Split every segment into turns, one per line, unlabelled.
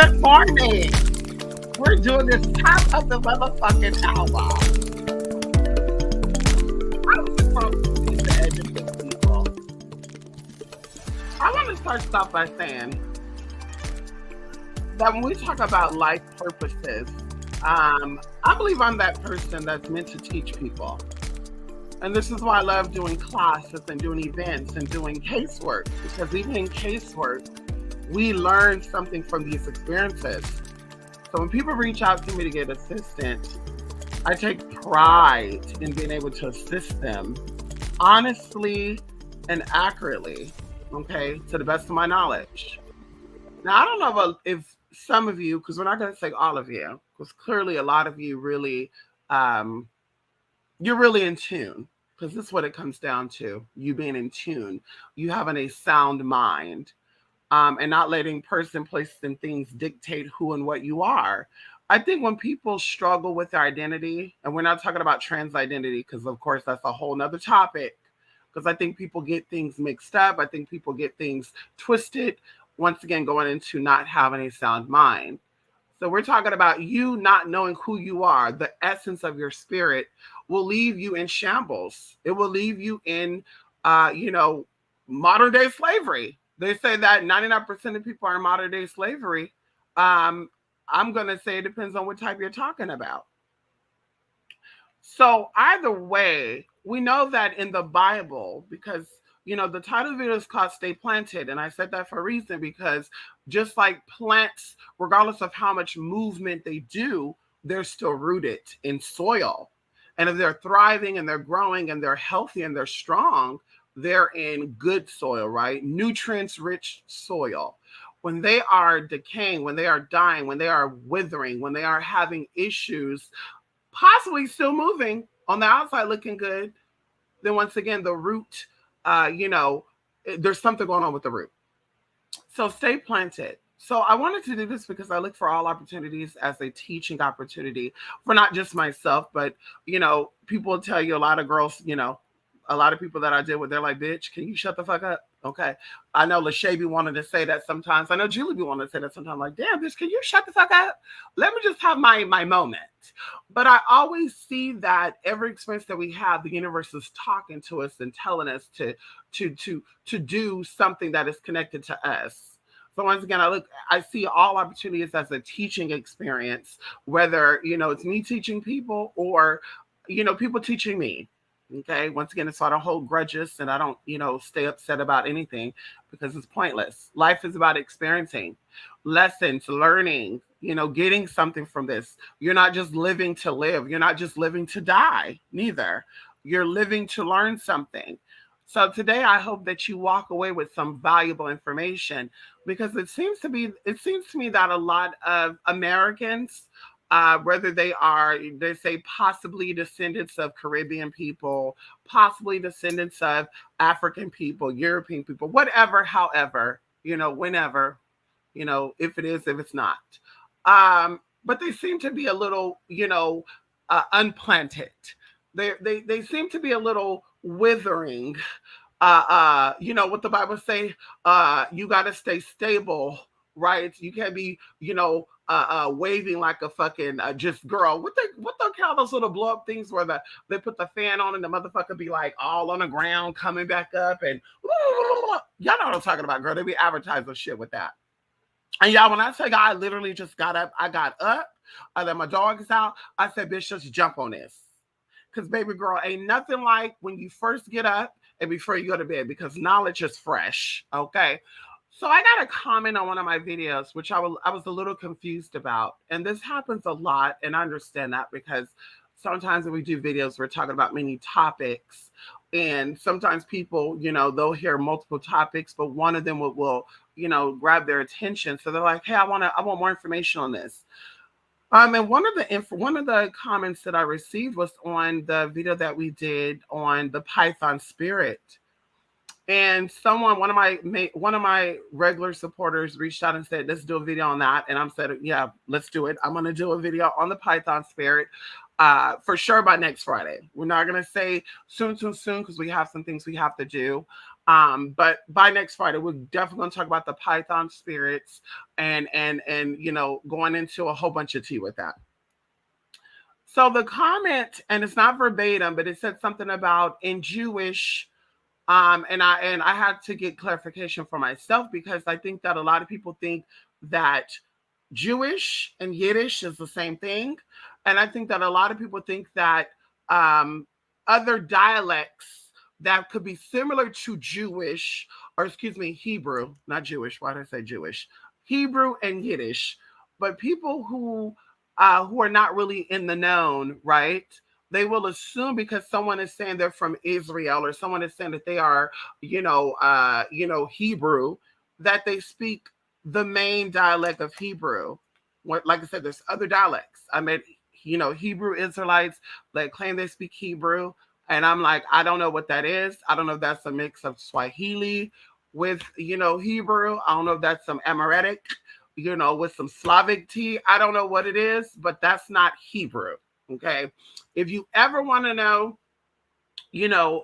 Good morning. We're doing this top of the motherfucking hour. I'm supposed to educate people. I want to start off by saying that when we talk about life purposes, I believe I'm that person that's meant to teach people. And this is why I love doing classes and doing events and doing casework, because even in casework, we learn something from these experiences. So when people reach out to me to get assistance, I take pride in being able to assist them honestly and accurately, okay, to the best of my knowledge. Now, I don't know if some of you, because we're not going to say all of you, because clearly a lot of you really, um, you're really in tune, because this is what it comes down to, you being in tune, you having a sound mind, and not letting person, places, and things dictate who and what you are. I think when people struggle with their identity, and we're not talking about trans identity, because of course that's a whole nother topic, because I think people get things mixed up. I think people get things twisted, once again, going into not having a sound mind. So we're talking about you not knowing who you are. The essence of your spirit will leave you in shambles. It will leave you in, modern day slavery. They say that 99% of people are in modern day slavery. I'm going to say it depends on what type you're talking about. So either way, we know that in the Bible, because the title of the video is called Stay Planted. And I said that for a reason, because just like plants, regardless of how much movement they do, they're still rooted in soil. And if they're thriving and they're growing and they're healthy and they're strong, they're in good soil, right? Nutrients rich soil. When they are decaying, when they are dying, when they are withering, when they are having issues, possibly still moving on the outside looking good, then once again, the root, there's something going on with the root. So stay planted. So I wanted to do this because I look for all opportunities as a teaching opportunity for not just myself, but, people will tell you, a lot of girls, a lot of people that I deal with, they're like, bitch, can you shut the fuck up? Okay. I know Lachey be wanting to say that sometimes. I know Julie be wanting to say that sometimes. Like, damn, bitch, can you shut the fuck up? Let me just have my moment. But I always see that every experience that we have, the universe is talking to us and telling us to do something that is connected to us. So once again, I see all opportunities as a teaching experience, whether, it's me teaching people or, people teaching me. Okay. Once again, so I don't hold grudges and I don't, stay upset about anything, because it's pointless. Life is about experiencing lessons, learning, getting something from this. You're not just living to live. You're not just living to die, neither. You're living to learn something. So today, I hope that you walk away with some valuable information, because it seems to me that a lot of Americans, whether they say possibly descendants of Caribbean people, possibly descendants of African people, European people, whatever, however, whenever, if it is, if it's not. But they seem to be a little, unplanted. They seem to be a little withering. What the Bible say, you got to stay stable, right? You can't be, waving like a fucking just girl. What they call those little blow up things where they put the fan on and the motherfucker be like all on the ground coming back up and y'all know what I'm talking about, girl. They be advertising shit with that. And y'all, when I tell you, I literally just got up. I got up. I let my dogs out. I said, bitch, just jump on this. Because, baby girl, ain't nothing like when you first get up and before you go to bed, because knowledge is fresh, okay? So I got a comment on one of my videos, which I was a little confused about. And this happens a lot, and I understand that, because sometimes when we do videos, we're talking about many topics. And sometimes people, they'll hear multiple topics, but one of them will grab their attention. So they're like, hey, I want more information on this. And one of the comments that I received was on the video that we did on the Python spirit. And one of my regular supporters reached out and said, let's do a video on that. And I said, yeah, let's do it. I'm going to do a video on the Python spirit for sure by next Friday. We're not going to say soon, because we have some things we have to do. But by next Friday, we're definitely going to talk about the Python spirits and going into a whole bunch of tea with that. So the comment, and it's not verbatim, but it said something about in Jewish, and I had to get clarification for myself because I think that a lot of people think that Jewish and Yiddish is the same thing, and I think that a lot of people think that um, other dialects that could be similar to Jewish, or excuse me, Hebrew, not Jewish. Why did I say Jewish? Hebrew and Yiddish, but people who are not really in the known, right? They will assume because someone is saying they're from Israel or someone is saying that they are, Hebrew, that they speak the main dialect of Hebrew. What, like I said, there's other dialects. I met, Hebrew Israelites that claim they speak Hebrew, and I'm like, I don't know what that is. I don't know if that's a mix of Swahili with, Hebrew. I don't know if that's some Amharic, with some Slavic tea. I don't know what it is, but that's not Hebrew. Okay. If you ever want to know,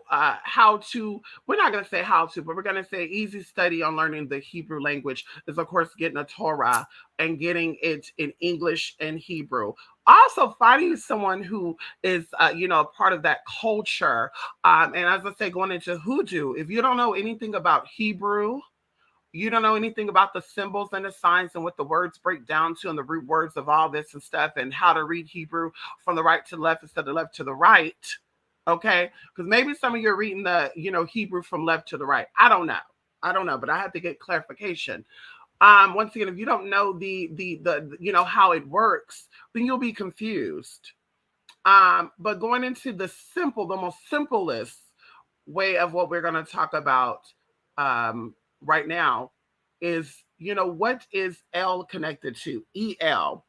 how to, we're not going to say how to, but we're going to say easy study on learning the Hebrew language is, of course, getting a Torah and getting it in English and Hebrew. Also, finding someone who is, part of that culture. And as I say, going into hoodoo, if you don't know anything about Hebrew, you don't know anything about the symbols and the signs and what the words break down to and the root words of all this and stuff and how to read Hebrew from the right to the left instead of left to the right. Okay. Because maybe some of you are reading the, Hebrew from left to the right. I don't know. But I have to get clarification. Once again, if you don't know the how it works, then you'll be confused. But going into the most simplest way of what we're going to talk about right now is, what is L connected to? EL.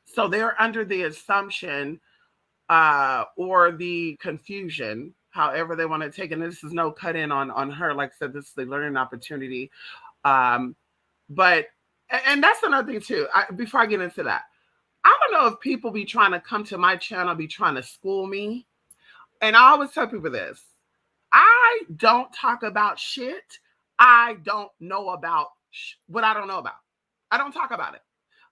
So they're under the assumption or the confusion, however they want to take it. And this is no cut in on her. Like I said, this is the learning opportunity. Um, but, and that's another thing too, before I get into that, I don't know if people be trying to come to my channel, be trying to school me. And I always tell people this. I don't talk about shit I don't know about what I don't know about. I don't talk about it.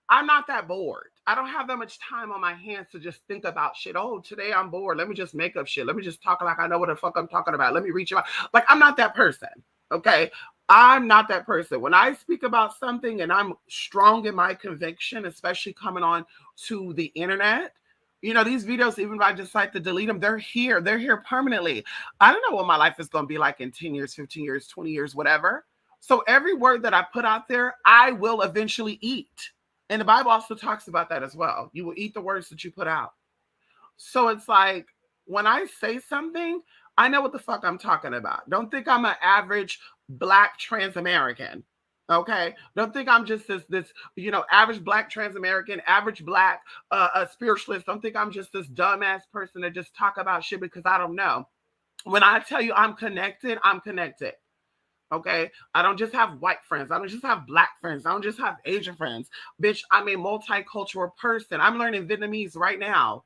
I'm not that bored. I don't have that much time on my hands to just think about shit. Oh, today I'm bored. Let me just make up shit. Let me just talk like I know what the fuck I'm talking about. Let me reach out. Like, I'm not that person. Okay. I'm not that person. When I speak about something and I'm strong in my conviction, especially coming on to the internet, these videos, even if I decide to delete them, they're here. They're here permanently. I don't know what my life is going to be like in 10 years, 15 years, 20 years, whatever. So every word that I put out there, I will eventually eat. And the Bible also talks about that as well. You will eat the words that you put out. So it's like, when I say something, I know what the fuck I'm talking about. Don't think I'm an average Black trans American. Okay. Don't think I'm just this average Black trans American, average Black a spiritualist. Don't think I'm just this dumbass person that just talk about shit because I don't know. When I tell you I'm connected, I'm connected. Okay. I don't just have white friends. I don't just have Black friends. I don't just have Asian friends. Bitch, I'm a multicultural person. I'm learning Vietnamese right now.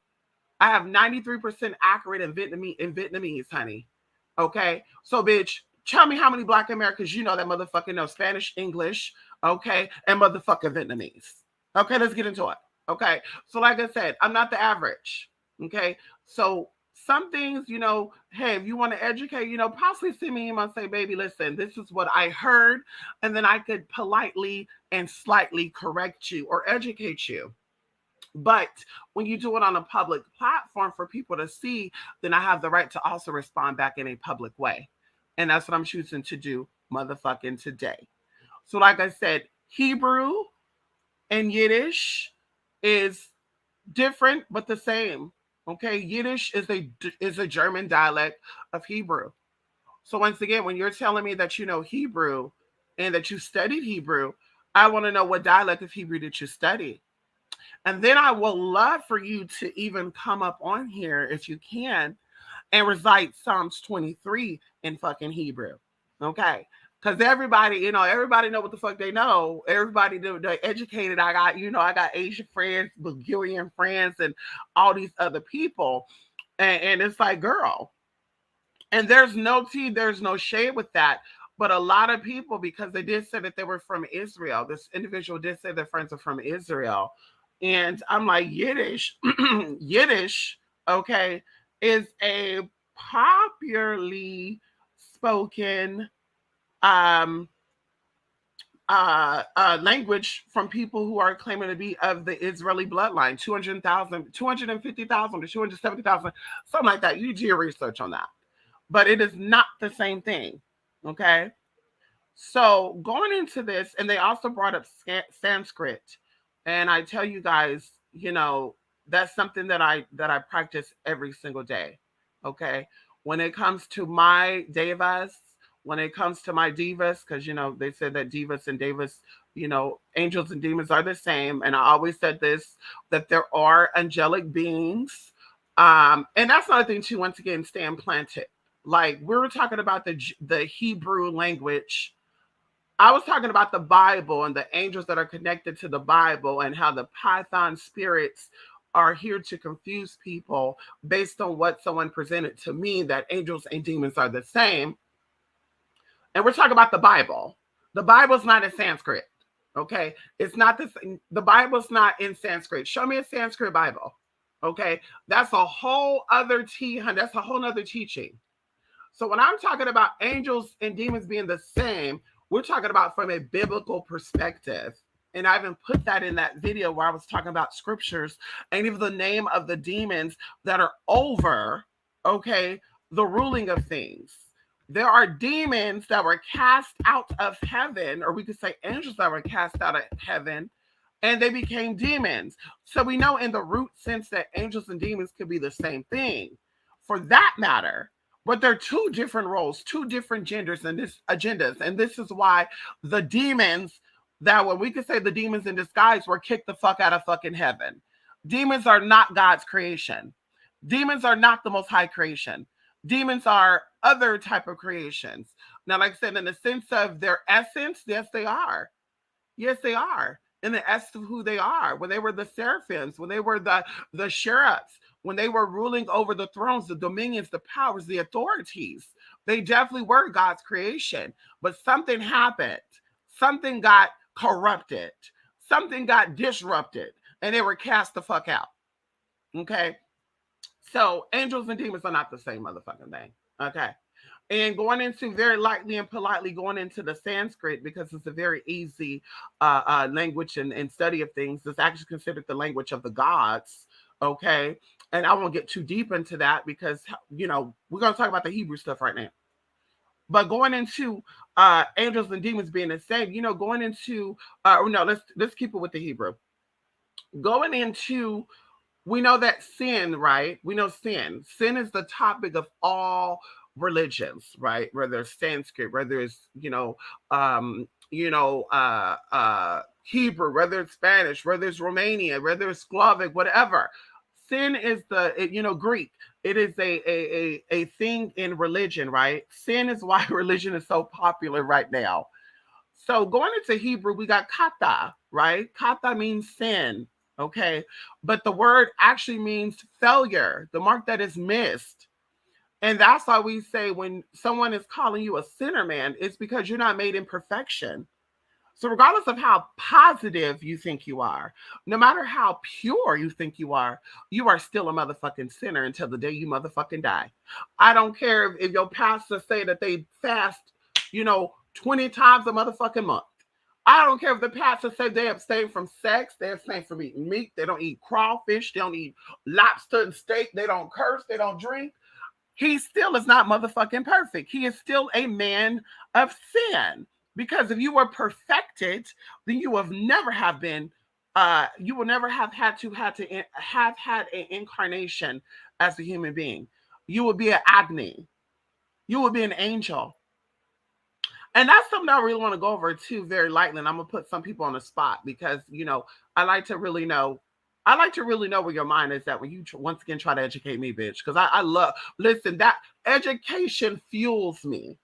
I have 93% accurate in Vietnamese, honey. Okay. So, bitch, tell me how many Black Americans you know that motherfucking know Spanish, English, okay, and motherfucking Vietnamese. Okay, let's get into it. Okay. So, like I said, I'm not the average. Okay. So some things, hey, if you want to educate, possibly send me email and say, baby, listen, this is what I heard. And then I could politely and slightly correct you or educate you. But when you do it on a public platform for people to see, then I have the right to also respond back in a public way. And that's what I'm choosing to do motherfucking today. So, like I said, Hebrew and Yiddish is different but the same. Okay, Yiddish is a German dialect of Hebrew. So once again, when you're telling me that you know Hebrew and that you studied Hebrew, I want to know what dialect of Hebrew did you study? And then I will love for you to even come up on here if you can and recite Psalms 23 in fucking Hebrew. Okay. Because everybody know what the fuck they know. Everybody they're educated. I got Asian friends, Bulgarian friends, and all these other people. And it's like, girl, And there's no tea, there's no shade with that. But a lot of people, because they did say that they were from Israel, this individual did say their friends are from Israel. And I'm like, Yiddish, Yiddish, okay, is a popularly spoken um, language from people who are claiming to be of the Israeli bloodline, 200,000, 250,000 to 270,000, something like that. You do your research on that. But it is not the same thing. Okay. So going into this, and they also brought up Sanskrit. And I tell you guys, that's something that I practice every single day. Okay. When it comes to my devas, when it comes to my divas, because they said that divas and devas, angels and demons are the same. And I always said this, that there are angelic beings. And that's another thing too, once again, stay implanted. Like we were talking about the Hebrew language. I was talking about the Bible and the angels that are connected to the Bible and how the Python spirits are here to confuse people based on what someone presented to me, that angels and demons are the same. And we're talking about the Bible. The Bible's not in Sanskrit. Okay. It's not the Bible's not in Sanskrit. Show me a Sanskrit Bible. Okay. That's a whole other that's a whole other teaching. So when I'm talking about angels and demons being the same, we're talking about from a biblical perspective. And I even put that in that video where I was talking about scriptures and even the name of the demons that are over, okay, the ruling of things. There are demons that were cast out of heaven, or we could say angels that were cast out of heaven, and they became demons. So we know in the root sense that angels and demons could be the same thing. For that matter, but they're two different roles, two different genders and this agendas. And this is why the demons that when we could say the demons in disguise were kicked the fuck out of fucking heaven. Demons are not God's creation. Demons are not the most high creation. Demons are other type of creations. Now, like I said, in the sense of their essence, yes, they are. Yes, they are. In the essence of who they are. When they were the seraphims, when they were the sheriffs, when they were ruling over the thrones, the dominions, the powers, the authorities, they definitely were God's creation. But something happened. Something got corrupted. Something got disrupted. And they were cast the fuck out. Okay? So angels and demons are not the same motherfucking thing. Okay? And going into very lightly and politely going into the Sanskrit, because it's a very easy language and study of things. It's actually considered the language of the gods. Okay. And I won't get too deep into that because, we're going to talk about the Hebrew stuff right now. But going into angels and demons being the same, going into, no, let's keep it with the Hebrew. Going into, we know that sin, right? We know sin. Sin is the topic of all religions, right? Whether it's Sanskrit, whether it's Hebrew, whether it's Spanish, whether it's Romanian, whether it's Slavic, whatever. Sin is Greek. It is a thing in religion, right? Sin is why religion is so popular right now. So going into Hebrew, we got kata, right? Kata means sin, okay? But the word actually means failure, the mark that is missed. And that's why we say when someone is calling you a sinner, man, it's because you're not made in perfection. So regardless of how positive you think you are, no matter how pure you think you are still a motherfucking sinner until the day you motherfucking die. I don't care if your pastor say that they fast, 20 times a motherfucking month. I don't care if the pastor said they abstain from sex, they abstain from eating meat, they don't eat crawfish, they don't eat lobster and steak, they don't curse, they don't drink. He still is not motherfucking perfect. He is still a man of sin. Because if you were perfected, then you will never have been, you will never have had an incarnation as a human being. You will be an Agni. You will be an angel. And that's something I really want to go over too, very lightly. And I'm gonna put some people on the spot because I like to really know. I like to really know where your mind is at when you once again try to educate me, bitch. Because I love, listen, that education fuels me.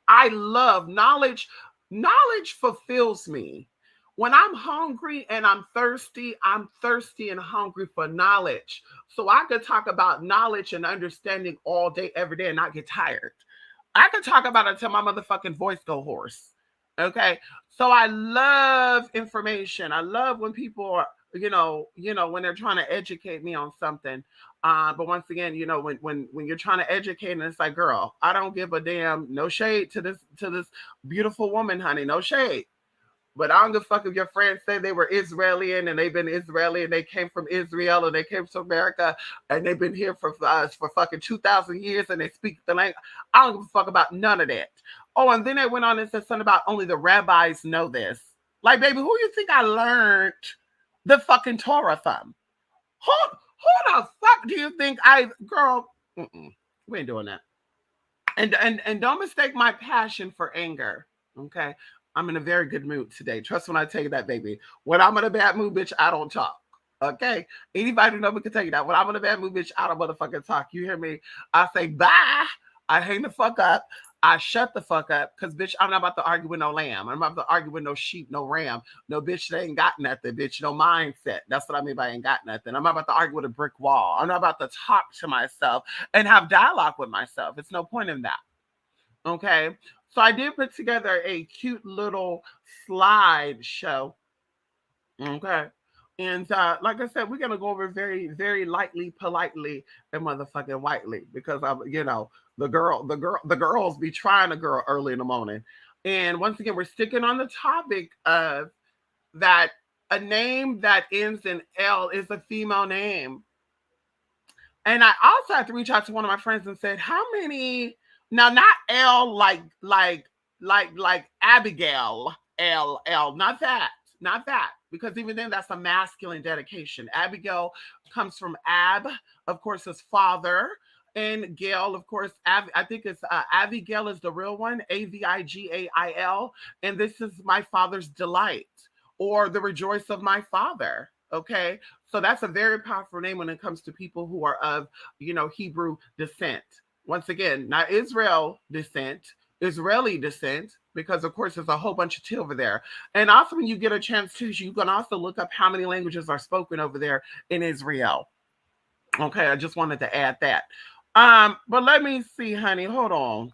I love knowledge. Knowledge fulfills me. When I'm hungry and I'm thirsty and hungry for knowledge. So I could talk about knowledge and understanding all day, every day, and not get tired. I could talk about it until my motherfucking voice go hoarse. Okay. So I love information. I love when people are, when they're trying to educate me on something. But once again, when you're trying to educate, and it's like, girl, I don't give a damn. No shade to this beautiful woman, honey. No shade. But I don't give a fuck if your friends say they were Israeli and they've been Israeli and they came from Israel and they came to America and they've been here for us for fucking 2,000 years and they speak the language. I don't give a fuck about none of that. Oh, and then they went on and said something about only the rabbis know this. Like, baby, who you think I learned the fucking Torah from? Who the fuck do you think girl? We ain't doing that. And don't mistake my passion for anger. Okay. I'm in a very good mood today. Trust when I tell you that, baby. When I'm in a bad mood, bitch, I don't talk. Okay. Anybody who knows me can tell you that. When I'm in a bad mood, bitch, I don't motherfucking talk. You hear me? I say bye. I hang the fuck up. I shut the fuck up because, bitch, I'm not about to argue with no lamb. I'm not about to argue with no sheep, no ram. No, bitch, they ain't got nothing, bitch. No mindset. That's what I mean by ain't got nothing. I'm not about to argue with a brick wall. I'm not about to talk to myself and have dialogue with myself. It's no point in that. Okay. So I did put together a cute little slideshow. Okay. And like I said, we're gonna go over very, very lightly, politely, and motherfucking whitely because the girls be trying a girl early in the morning. And once again, we're sticking on the topic of that a name that ends in L is a female name. And I also had to reach out to one of my friends and said, how many now not L like Abigail L, not that. Not that. Because even then that's a masculine dedication. Abigail comes from Ab, of course, his father. And Gail, of course, I think it's Abigail is the real one, Avigail. And this is my father's delight or the rejoice of my father. Okay. So that's a very powerful name when it comes to people who are of, Hebrew descent. Once again, not Israel descent, Israeli descent, because of course there's a whole bunch of T over there. And also, when you get a chance to, you can also look up how many languages are spoken over there in Israel. Okay, I just wanted to add that. But let me see, honey. Hold on,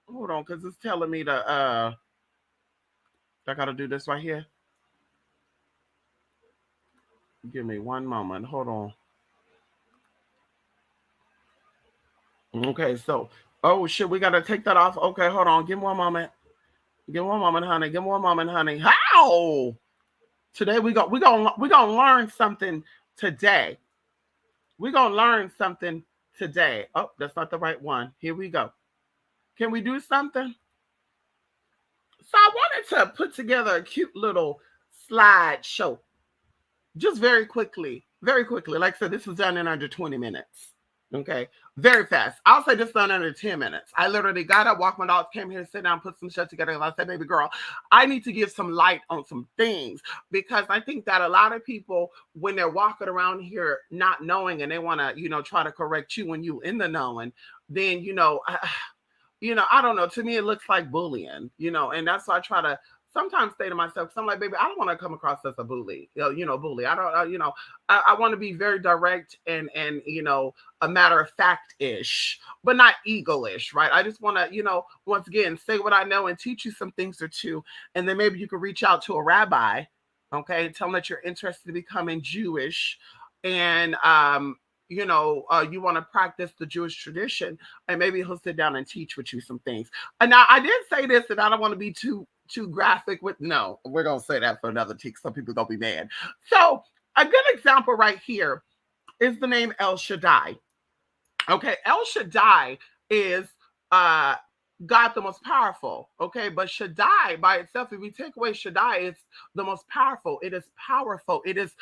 because it's telling me to I gotta do this right here. Give me one moment. Hold on. Okay, so oh shit, we gotta take that off. Okay, hold on. Give me one moment. Give me one moment, honey. Give me one moment, honey. How? Today we gonna learn something today. We're gonna learn something today. Oh, that's not the right one. Here we go. Can we do something? So I wanted to put together a cute little slideshow. Just very quickly. Very quickly. Like I said, this was done in under 20 minutes. Okay. Very fast. I'll say this done under 10 minutes. I literally got up, walked my dog, came here, sit down, put some shit together. And I said, baby girl, I need to give some light on some things because I think that a lot of people, when they're walking around here not knowing and they want to, try to correct you when you in the knowing, then, I don't know. To me, it looks like bullying, and that's why I try to sometimes say to myself, because I'm like, baby, I don't want to come across as a bully, bully. I don't, I want to be very direct and a matter of fact ish, but not ego ish, right? I just want to, once again, say what I know and teach you some things or two, and then maybe you could reach out to a rabbi, okay, and tell them that you're interested in becoming Jewish, and you want to practice the Jewish tradition, and maybe he'll sit down and teach with you some things. And now I did say this, and I don't want to be too graphic with no, we're gonna say that for another teak. Some people gonna be mad. So a good example right here is the name El Shaddai. Okay, El Shaddai is God the most powerful. Okay, but Shaddai by itself, if we take away Shaddai, it's the most powerful. It is powerful. It is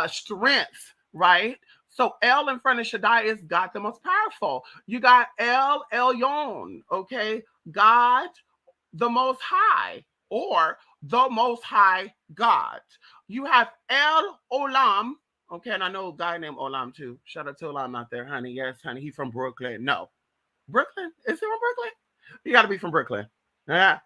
strength, right? So El in front of Shaddai is God the most powerful. You got El Elyon, okay, God the most high or the most high God. You have El Olam. Okay, and I know a guy named Olam too. Shout out to Olam out there, honey. Yes, honey. He's from Brooklyn. No. Brooklyn? Is he from Brooklyn? You gotta be from Brooklyn. Yeah.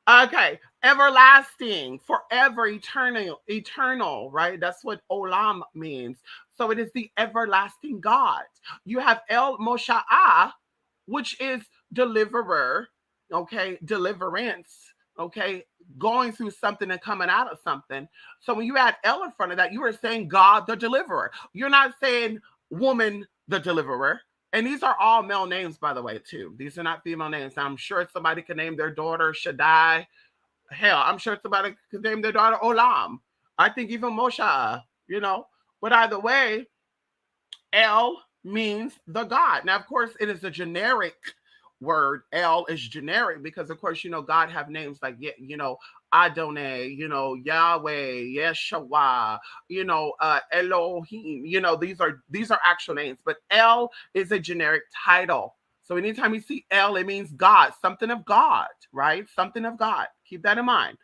Okay, everlasting, forever, eternal, right? That's what olam means. So it is the everlasting God. You have El Mosha'ah, which is deliverer, okay, deliverance, okay, going through something and coming out of something. So when you add El in front of that, you are saying God the deliverer. You're not saying woman the deliverer. And these are all male names, by the way, too. These are not female names. I'm sure somebody could name their daughter Shaddai. Hell, I'm sure somebody could name their daughter Olam. I think even Moshe, you know. But either way, El means the God. Now, of course, it is a generic word. El is generic because, of course, God have names like, Adonai, Yahweh, Yeshua, Elohim. These are actual names, but El is a generic title. So anytime you see El, it means God, something of God, right? Something of God. Keep that in mind.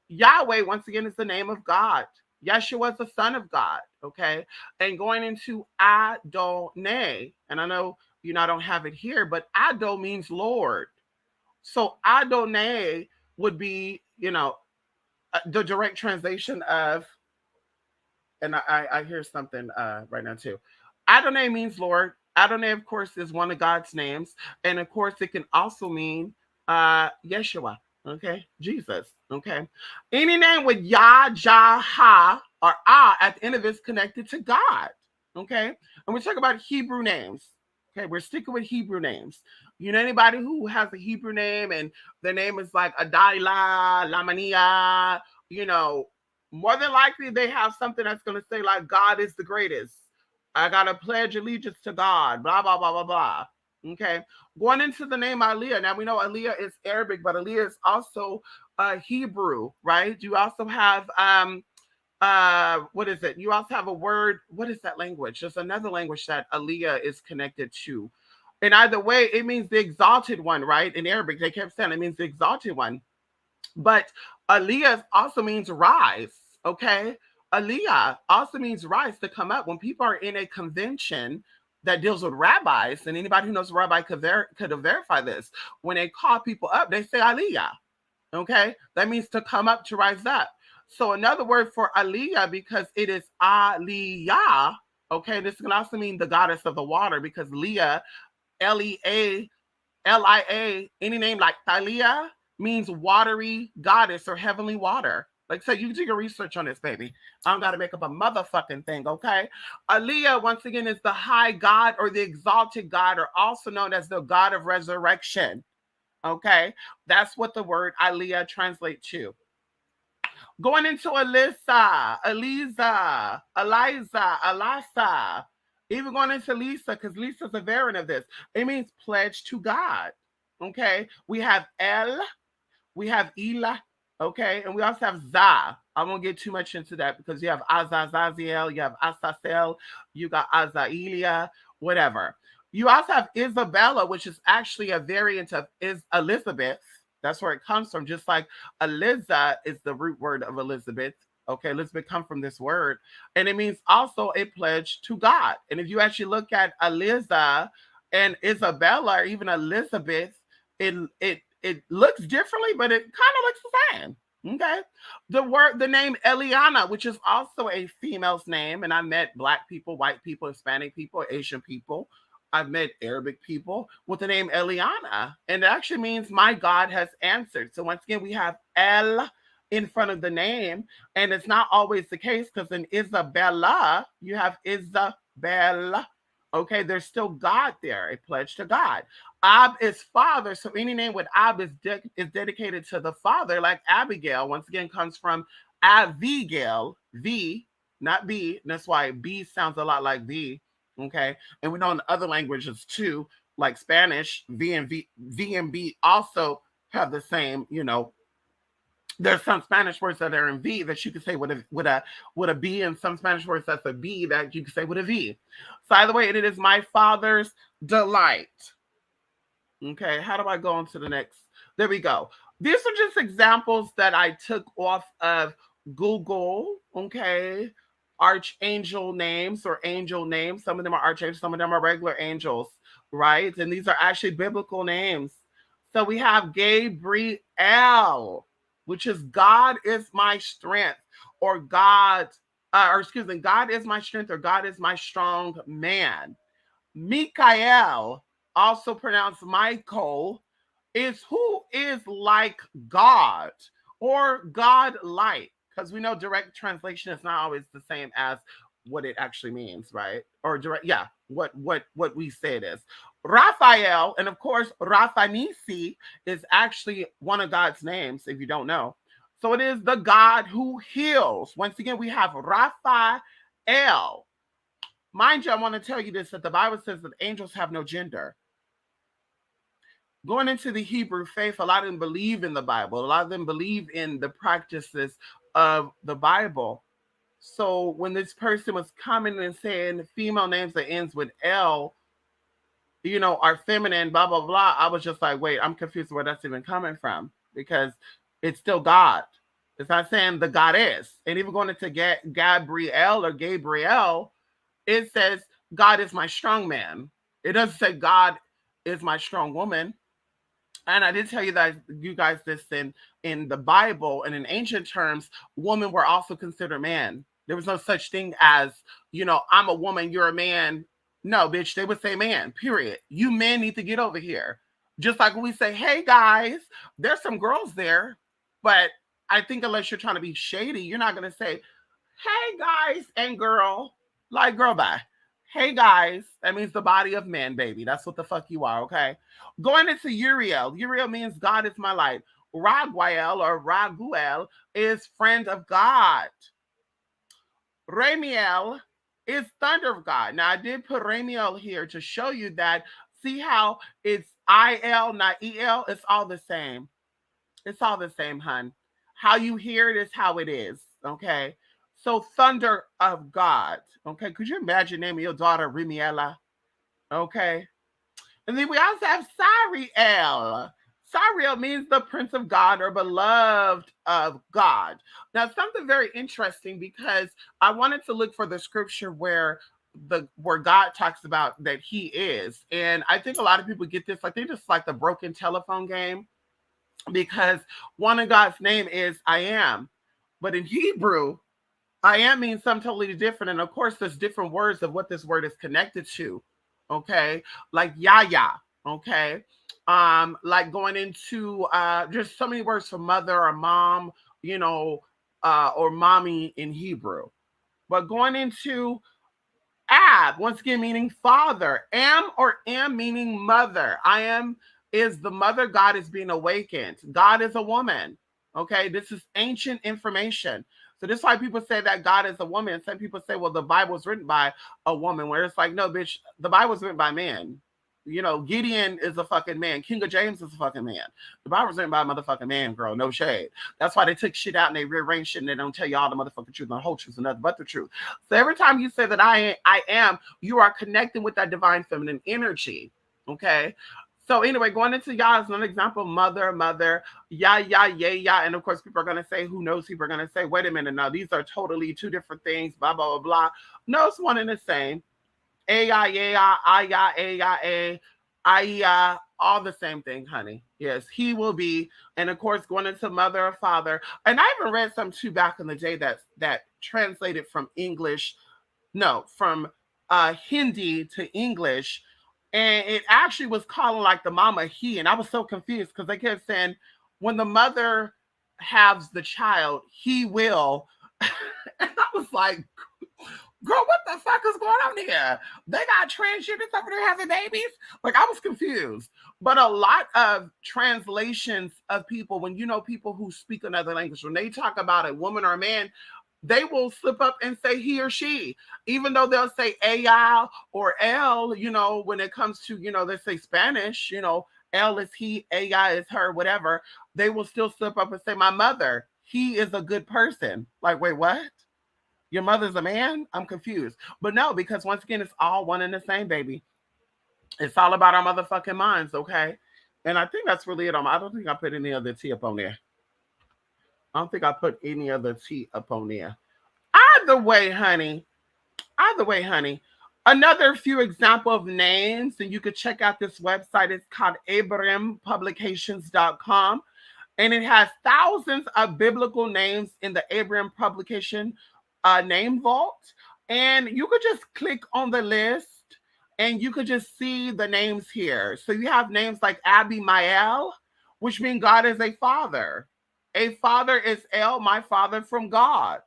Yahweh, once again, is the name of God. Yeshua is the Son of God, okay? And going into Adonai, and I know I don't have it here, but Ado means Lord. So Adonai would be, the direct translation of, and I hear something right now too. Adonai means Lord. Adonai, of course, is one of God's names. And of course, it can also mean Yeshua, okay? Jesus, okay? Any name with Yah, Jah, Ha, or Ah at the end of it is connected to God, okay? And we talk about Hebrew names. Okay, we're sticking with Hebrew names. Anybody who has a Hebrew name and their name is like Adila, Lamania, you know, more than likely they have something that's going to say like God is the greatest. I got to pledge allegiance to God, blah, blah, blah, blah, blah. Okay. Going into the name Aliyah. Now we know Aliyah is Arabic, but Aliyah is also Hebrew, right? You also have what is it? You also have a word. What is that language? There's another language that Aliyah is connected to. And either way, it means the exalted one, right? In Arabic, they kept saying it means the exalted one. But Aliyah also means rise, okay? Aliyah also means rise, to come up. When people are in a convention that deals with rabbis, and anybody who knows a rabbi could verify this, when they call people up, they say Aliyah, okay? That means to come up, to rise up. So another word for Aliyah, because it is Aliyah, okay? This can also mean the goddess of the water, because Leah, Lea, Lia, any name like Thalia means watery goddess or heavenly water. Like, say, you do your research on this, baby. I don't got to make up a motherfucking thing, okay? Aliyah, once again, is the high God or the exalted God, or also known as the God of resurrection, okay? That's what the word Aliyah translates to. Going into Alyssa, Eliza, Eliza, Alasa, even going into Lisa, because Lisa's a variant of this. It means pledge to God. Okay. We have El, we have Ela, okay, and we also have Za. I won't get too much into that because you have Azazaziel, you have Asasel, you got Azailia, whatever. You also have Isabella, which is actually a variant of Elizabeth. That's where it comes from. Just like Eliza is the root word of Elizabeth. Okay, Elizabeth come from this word, and it means also a pledge to God. And if you actually look at Eliza and Isabella, or even Elizabeth, it looks differently, but it kind of looks the same. Okay. The name Eliana, which is also a female's name, and I met Black people, white people, Hispanic people, Asian people. I've met Arabic people with the name Eliana, and it actually means my God has answered. So once again, we have El in front of the name, and it's not always the case because in Isabella, you have Isabella. Okay, there's still God there, a pledge to God. Ab is father, so any name with Ab is dedicated to the father, like Abigail. Once again, comes from Abigail, V, not B. And that's why B sounds a lot like V. Okay, and we know in other languages too, like Spanish, V and B also have the same. There's some Spanish words that are in V that you can say with a B, and some Spanish words that's a B that you can say with a V. So either way, it is my father's delight. Okay, how do I go on to the next? There we go. These are just examples that I took off of Google. Okay, archangel names or angel names. Some of them are archangels, some of them are regular angels, right? And these are actually biblical names. So we have Gabriel, which is God is my strength, or or excuse me, God is my strength, or God is my strong man. Mikael, also pronounced Michael, is who is like God or God like, because we know direct translation is not always the same as what it actually means, right? Or direct, yeah, what we say it is. Raphael, and of course, Raphanisi is actually one of God's names, if you don't know. So it is the God who heals. Once again, we have Raphael. Mind you, I want to tell you this, that the Bible says that angels have no gender. Going into the Hebrew faith, a lot of them believe in the Bible. A lot of them believe in the practices of the Bible. So when this person was coming and saying female names that ends with L, are feminine, blah, blah, blah, I was just like, wait, I'm confused where that's even coming from, because it's still God. It's not saying the goddess. And even going into Gabriel or Gabriel, it says God is my strong man. It doesn't say God is my strong woman. And I did tell you guys this in the Bible, and in ancient terms, women were also considered man. There was no such thing as, I'm a woman, you're a man. No, bitch, they would say man, period. You men need to get over here. Just like when we say, hey guys, there's some girls there, but I think unless you're trying to be shady, you're not going to say, hey guys and girl, like girl, bye. Hey guys, that means the body of man, baby. That's what the fuck you are, okay? Going into Uriel. Uriel means God is my light. Raguel or Raguel is friend of God. Ramiel is thunder of God. Now I did put Ramiel here to show you that. See how it's IL, not EL? It's all the same. It's all the same, hun. How you hear it is how it is, okay? So thunder of God, okay? Could you imagine naming your daughter Remiela? Okay. And then we also have Sariel. Sariel means the prince of God or beloved of God. Now, something very interesting, because I wanted to look for the scripture where God talks about that he is. And I think a lot of people get this, like they just like the broken telephone game, because one of God's name is I am. But in Hebrew, I am means something totally different. And of course, there's different words of what this word is connected to. Okay. Like Yahya. Okay. Like going into just so many words for mother or mom, or mommy in Hebrew. But going into Ab, once again, meaning father. Am or am meaning mother. I am is the mother. God is being awakened. God is a woman. Okay, this is ancient information. So this is why people say that God is a woman. Some people say, well, the Bible is written by a woman, where it's like, no, bitch, the Bible is written by men. Gideon is a fucking man. King of James is a fucking man. The Bible was written by a motherfucking man, girl. No shade. That's why they took shit out and they rearranged shit and they don't tell you all the motherfucking truth and the whole truth and nothing but the truth. So every time you say that I am, you are connecting with that divine feminine energy. Okay. So anyway, going into Yah is another example. Mother, Yah, yeah. And of course, people are going to say, who knows? People are going to say, wait a minute, now these are totally two different things, blah, blah, blah, blah. No, it's one and the same. Aya, all the same thing, honey. Yes, he will be. And of course, going into mother or father. And I even read some too back in the day that translated from English, no, from Hindi to English. And it actually was calling like the mama he. And I was so confused because they kept saying, when the mother has the child, he will. And I was like, girl, what the fuck is going on here? They got transgenders over there having babies? Like, I was confused. But a lot of translations of people, when people who speak another language, when they talk about a woman or a man, they will slip up and say he or she, even though they'll say AI or L, when it comes to, they say Spanish, L is he, AI is her, whatever. They will still slip up and say, my mother, he is a good person. Like, wait, what? Your mother's a man? I'm confused. But no, because once again, it's all one and the same, baby. It's all about our motherfucking minds, okay? And I think that's really it. I don't think I put any other tea up on there. I don't think I put any other tea up on there. Either way, honey. Another few example of names, and you could check out this website. It's called abrahampublications.com, and it has thousands of biblical names in the Abraham Publication name vault. And you could just click on the list and you could just see the names here. So you have names like Abimael, which means God is a father. A father is El, my father from God,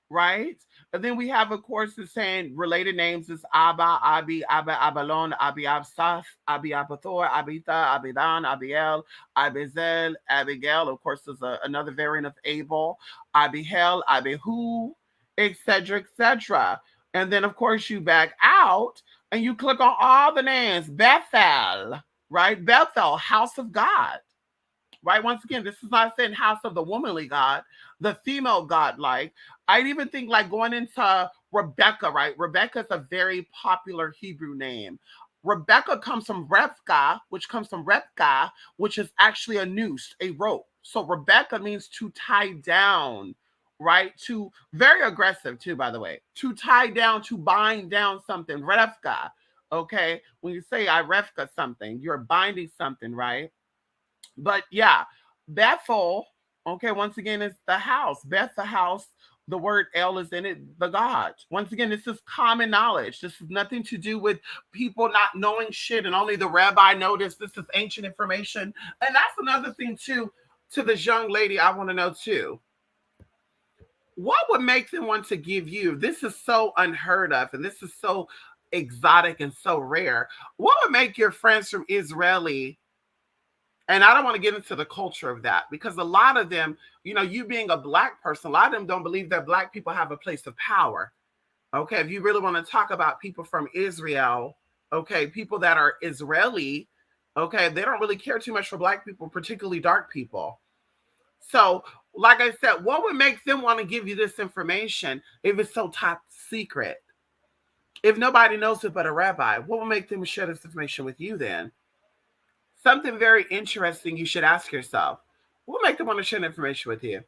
right? And then we have, of course, the saying related names is Abba, Abi, Abba, Abalon, Abi Absaf, Abi Abathor, Abita, Abidan, Abiel, Abizel, Abigail. Of course, there's another variant of Abel, Abihel, Abihu, etc., etc. And then, of course, you back out and you click on all the names. Bethel, right? Bethel, house of God, right? Once again, this is not saying house of the womanly God, the female God. Like, I'd even think like going into Rebecca, right? Rebecca is a very popular Hebrew name. Rebecca comes from Revka, which comes from Repka, which is actually a noose, a rope. So Rebecca means to tie down, right? To very aggressive too, by the way. To tie down, to bind down something. Revka. Okay. When you say I Revka something, you're binding something, right? But yeah, Bethel, okay, once again, it's the house. Beth, the house, the word El is in it, the God. Once again, this is common knowledge. This is nothing to do with people not knowing shit and only the rabbi know this. This is ancient information. And that's another thing, too, to this young lady I want to know, too. What would make them want to give you? This is so unheard of, and this is so exotic and so rare. What would make your friends from Israeli, and I don't want to get into the culture of that because a lot of them, you know, you being a black person, a lot of them don't believe that black people have a place of power. Okay. If you really want to talk about people from Israel, okay, people that are Israeli, okay, they don't really care too much for black people, particularly dark people. So, like I said, what would make them want to give you this information if it's so top secret? If nobody knows it but a rabbi, what would make them share this information with you then? Something very interesting you should ask yourself. What will make them want to share information with you?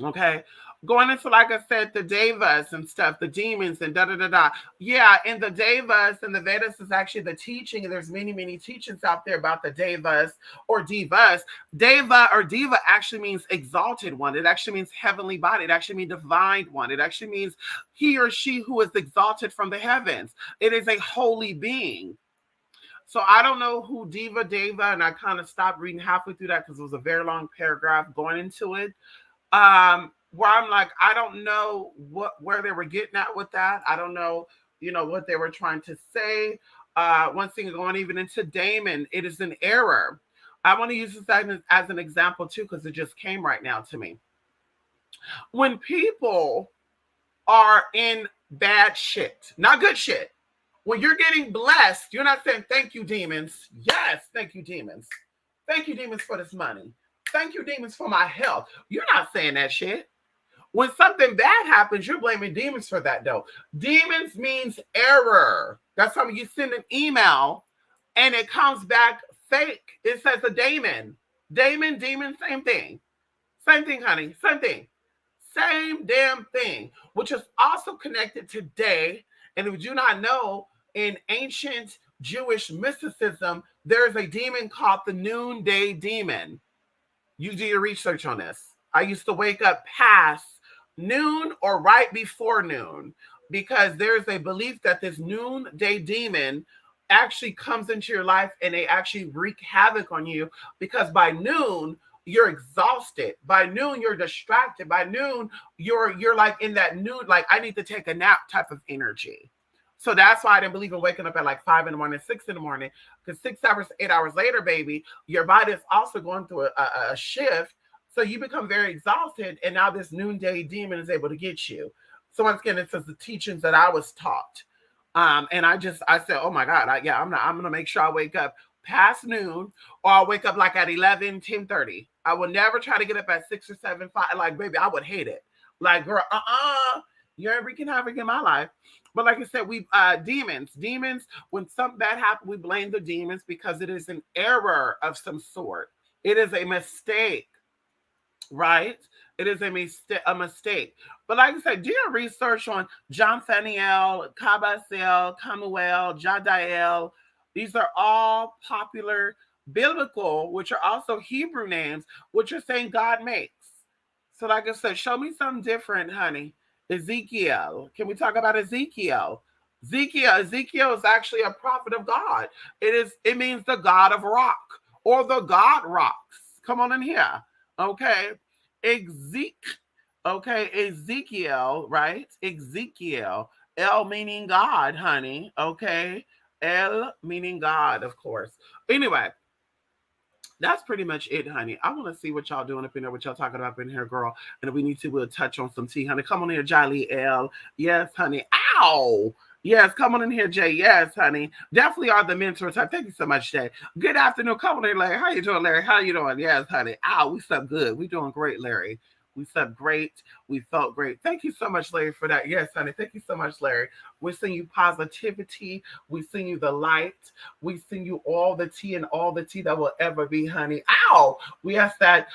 Okay. Going into, like I said, the devas and stuff, the demons and da da da da. Yeah, in the devas and the Vedas is actually the teaching, and there's many, many teachings out there about the devas or divas. Deva or diva actually means exalted one. It actually means heavenly body. It actually means divine one. It actually means he or she who is exalted from the heavens. It is a holy being. So I don't know who Diva Deva, and I kind of stopped reading halfway through that because it was a very long paragraph going into it. Where I'm like, I don't know where they were getting at with that. I don't know, you know, what they were trying to say. One thing going even into Damon, it is an error. I want to use this as an example too, because it just came right now to me. When people are in bad shit, not good shit, when you're getting blessed, you're not saying, thank you, demons. Yes, thank you, demons. Thank you, demons, for this money. Thank you, demons, for my health. You're not saying that shit. When something bad happens, you're blaming demons for that, though. Demons means error. That's how you send an email and it comes back fake. It says a daemon. Daemon, demon, same thing. Same thing, honey. Same thing. Same damn thing, which is also connected today. And if you do not know, in ancient Jewish mysticism, there's a demon called the noonday demon. You do your research on this. I used to wake up past noon or right before noon because there's a belief that this noonday demon actually comes into your life and they actually wreak havoc on you because by noon you're exhausted. By noon you're distracted. By noon you're like in that noon, like I need to take a nap type of energy. So that's why I didn't believe in waking up at like 5 in the morning, 6 in the morning, because 6 hours, 8 hours later, baby, your body is also going through a shift. So you become very exhausted. And now this noonday demon is able to get you. So once again, it says the teachings that I was taught. And I said, oh my God, I'm going to make sure I wake up past noon or I'll wake up like at 11, 10:30. I will never try to get up at 6 or 7, 5. Like, baby, I would hate it. Like, girl, you're wreaking havoc in my life. But like I said, we demons, when something bad happens, we blame the demons because it is an error of some sort. It is a mistake, right? It is a mistake. But like I said, do your research on John Thaniel, Kabasiel, Camuel, Jadiel. These are all popular biblical, which are also Hebrew names, which are saying God makes. So, like I said, show me something different, honey. Ezekiel. Can we talk about Ezekiel? Ezekiel is actually a prophet of God. It means the God of rock or the God rocks. Come on in here. Okay. Ezekiel, right? Ezekiel. El meaning God, honey. Okay. El meaning God, of course. Anyway, that's pretty much it, honey. I want to see what y'all doing up in there, what y'all talking about in here, girl. And if we need to, we'll touch on some tea, honey. Come on in here, Jolly L. Yes, honey. Ow! Yes, come on in here, Jay. Yes, honey. Definitely are the mentor type. Thank you so much, Jay. Good afternoon. Come on in, Larry. How you doing, Larry? How you doing? Yes, honey. Ow, we slept good. We doing great, Larry. We slept great. We felt great. Thank you so much, Larry, for that. Yes, honey. Thank you so much, Larry. We send you positivity. We send you the light. We send you all the tea and all the tea that will ever be, honey. Ow! We ask that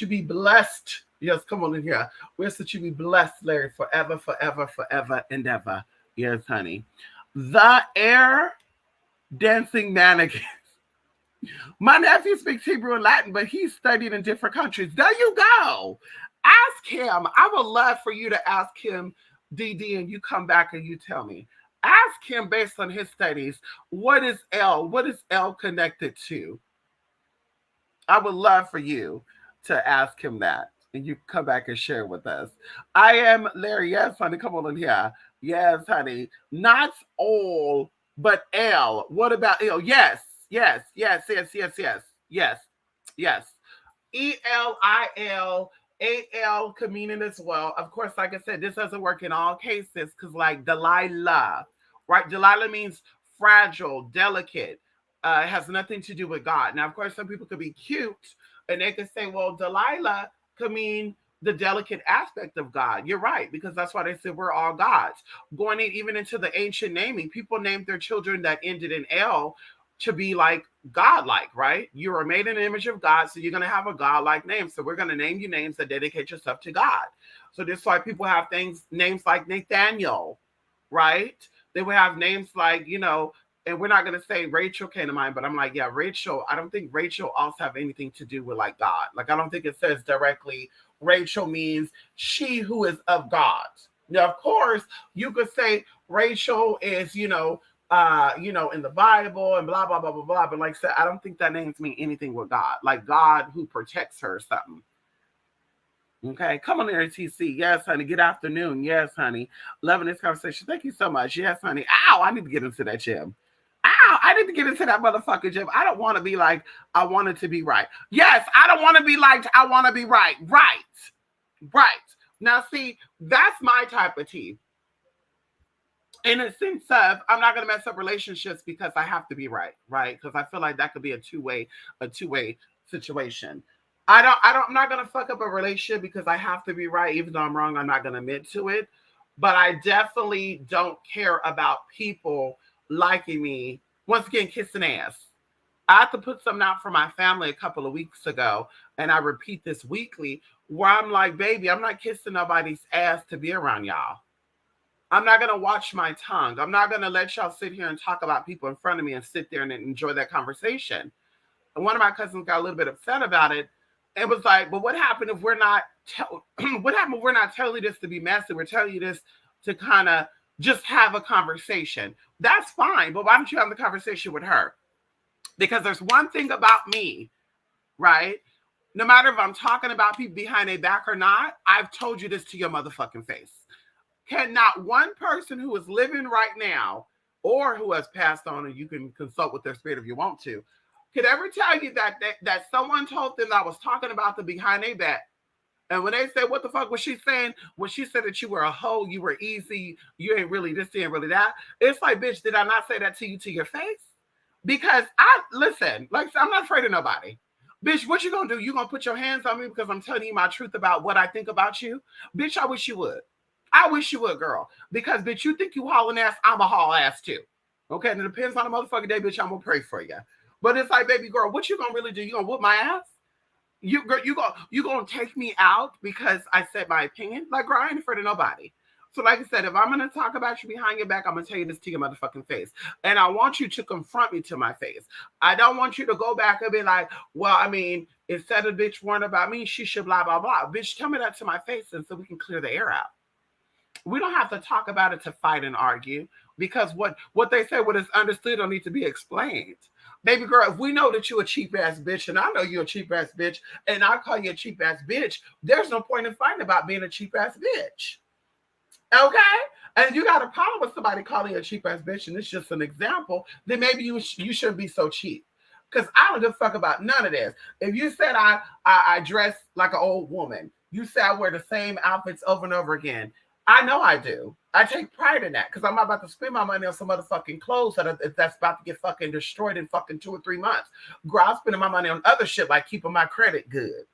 you be blessed. Yes, come on in here. We ask that you be blessed, Larry, forever, forever, forever, and ever. Yes, honey. The air dancing mannequin. My nephew speaks Hebrew and Latin, but he's studied in different countries. There you go. Ask him. I would love for you to ask him, DD, and you come back and you tell me. Ask him based on his studies, what is L? What is L connected to? I would love for you to ask him that. And you come back and share with us. I am Larry. Yes, honey. Come on in here. Yes, honey. Not all, but L. What about L? Yes, yes, yes, yes, yes, yes, yes, yes. ELIL. AL could mean it as well. Of course, like I said, this doesn't work in all cases because, like Delilah, right? Delilah means fragile, delicate. It has nothing to do with God. Now, of course, some people could be cute and they could say, well, Delilah could mean the delicate aspect of God. You're right, because that's why they said we're all gods. Going in, even into the ancient naming, people named their children that ended in L to be like godlike, right? You are made in the image of God, so you're going to have a godlike name. So we're going to name you names that dedicate yourself to God. So this is why people have names like Nathaniel, right? They would have names like, and we're not going to say Rachel came to mind, but I'm like, yeah, Rachel. I don't think Rachel also have anything to do with like God. Like, I don't think it says directly Rachel means she who is of God. Now, of course, you could say Rachel is, in the Bible and blah, blah, blah, blah, blah. But like I said, I don't think that names mean anything with God, like God who protects her or something. Okay, come on there, TC. Yes, honey. Good afternoon. Yes, honey. Loving this conversation. Thank you so much. Yes, honey. Ow, I need to get into that gym. Ow, I need to get into that motherfucking gym. I don't want to be like, I want it to be right. Yes, I don't want to be like, I want to be right. Right. Right. Now, see, that's my type of tea. In a sense of, I'm not going to mess up relationships because I have to be right. Right. Because I feel like that could be a two-way situation. I'm not gonna fuck up a relationship because I have to be right, even though I'm wrong, I'm not gonna admit to it. But I definitely don't care about people liking me. Once again, kissing ass. I had to put something out for my family a couple of weeks ago, and I repeat this weekly, where I'm like, baby, I'm not kissing nobody's ass to be around y'all. I'm not gonna watch my tongue. I'm not gonna let y'all sit here and talk about people in front of me and sit there and enjoy that conversation. And one of my cousins got a little bit upset about it. And was like, but what happened if we're not what happened if we're not telling you this to be messy? We're telling you this to kind of just have a conversation. That's fine, but why don't you have the conversation with her? Because there's one thing about me, right? No matter if I'm talking about people behind their back or not, I've told you this to your motherfucking face. Can not one person who is living right now or who has passed on, and you can consult with their spirit if you want to, could ever tell you that someone told them that I was talking about them behind their back. And when they said, what the fuck was she saying? When she said that you were a hoe, you were easy, you ain't really this, you ain't really that. It's like, bitch, did I not say that to you to your face? Because listen, like, I'm not afraid of nobody. Bitch, what you gonna do? You gonna put your hands on me because I'm telling you my truth about what I think about you? Bitch, I wish you would. I wish you would, girl. Because, bitch, you think you hauling ass, I'm a haul ass too. Okay, and it depends on the motherfucking day, bitch, I'm gonna pray for you. But it's like, baby girl, what you gonna really do? You gonna whoop my ass? You gonna take me out because I said my opinion? Like, girl, I ain't afraid of nobody. So, like I said, if I'm gonna talk about you behind your back, I'm gonna tell you this to your motherfucking face, and I want you to confront me to my face. I don't want you to go back and be like, "Well, I mean, instead of bitch worrying about me, she should blah blah blah." Bitch, tell me that to my face, and so we can clear the air out. We don't have to talk about it to fight and argue because what they say, what is understood, don't need to be explained. Baby girl, if we know that you a cheap ass bitch, and I know you a cheap ass bitch, and I call you a cheap ass bitch, there's no point in fighting about being a cheap ass bitch. Okay? And you got a problem with somebody calling you a cheap ass bitch, and it's just an example, then maybe you shouldn't be so cheap. Because I don't give a fuck about none of this. If you said I dress like an old woman, you say I wear the same outfits over and over again. I know I do. I take pride in that because I'm not about to spend my money on some motherfucking clothes that's about to get fucking destroyed in fucking 2 or 3 months. Girl, I'm spending my money on other shit like keeping my credit good.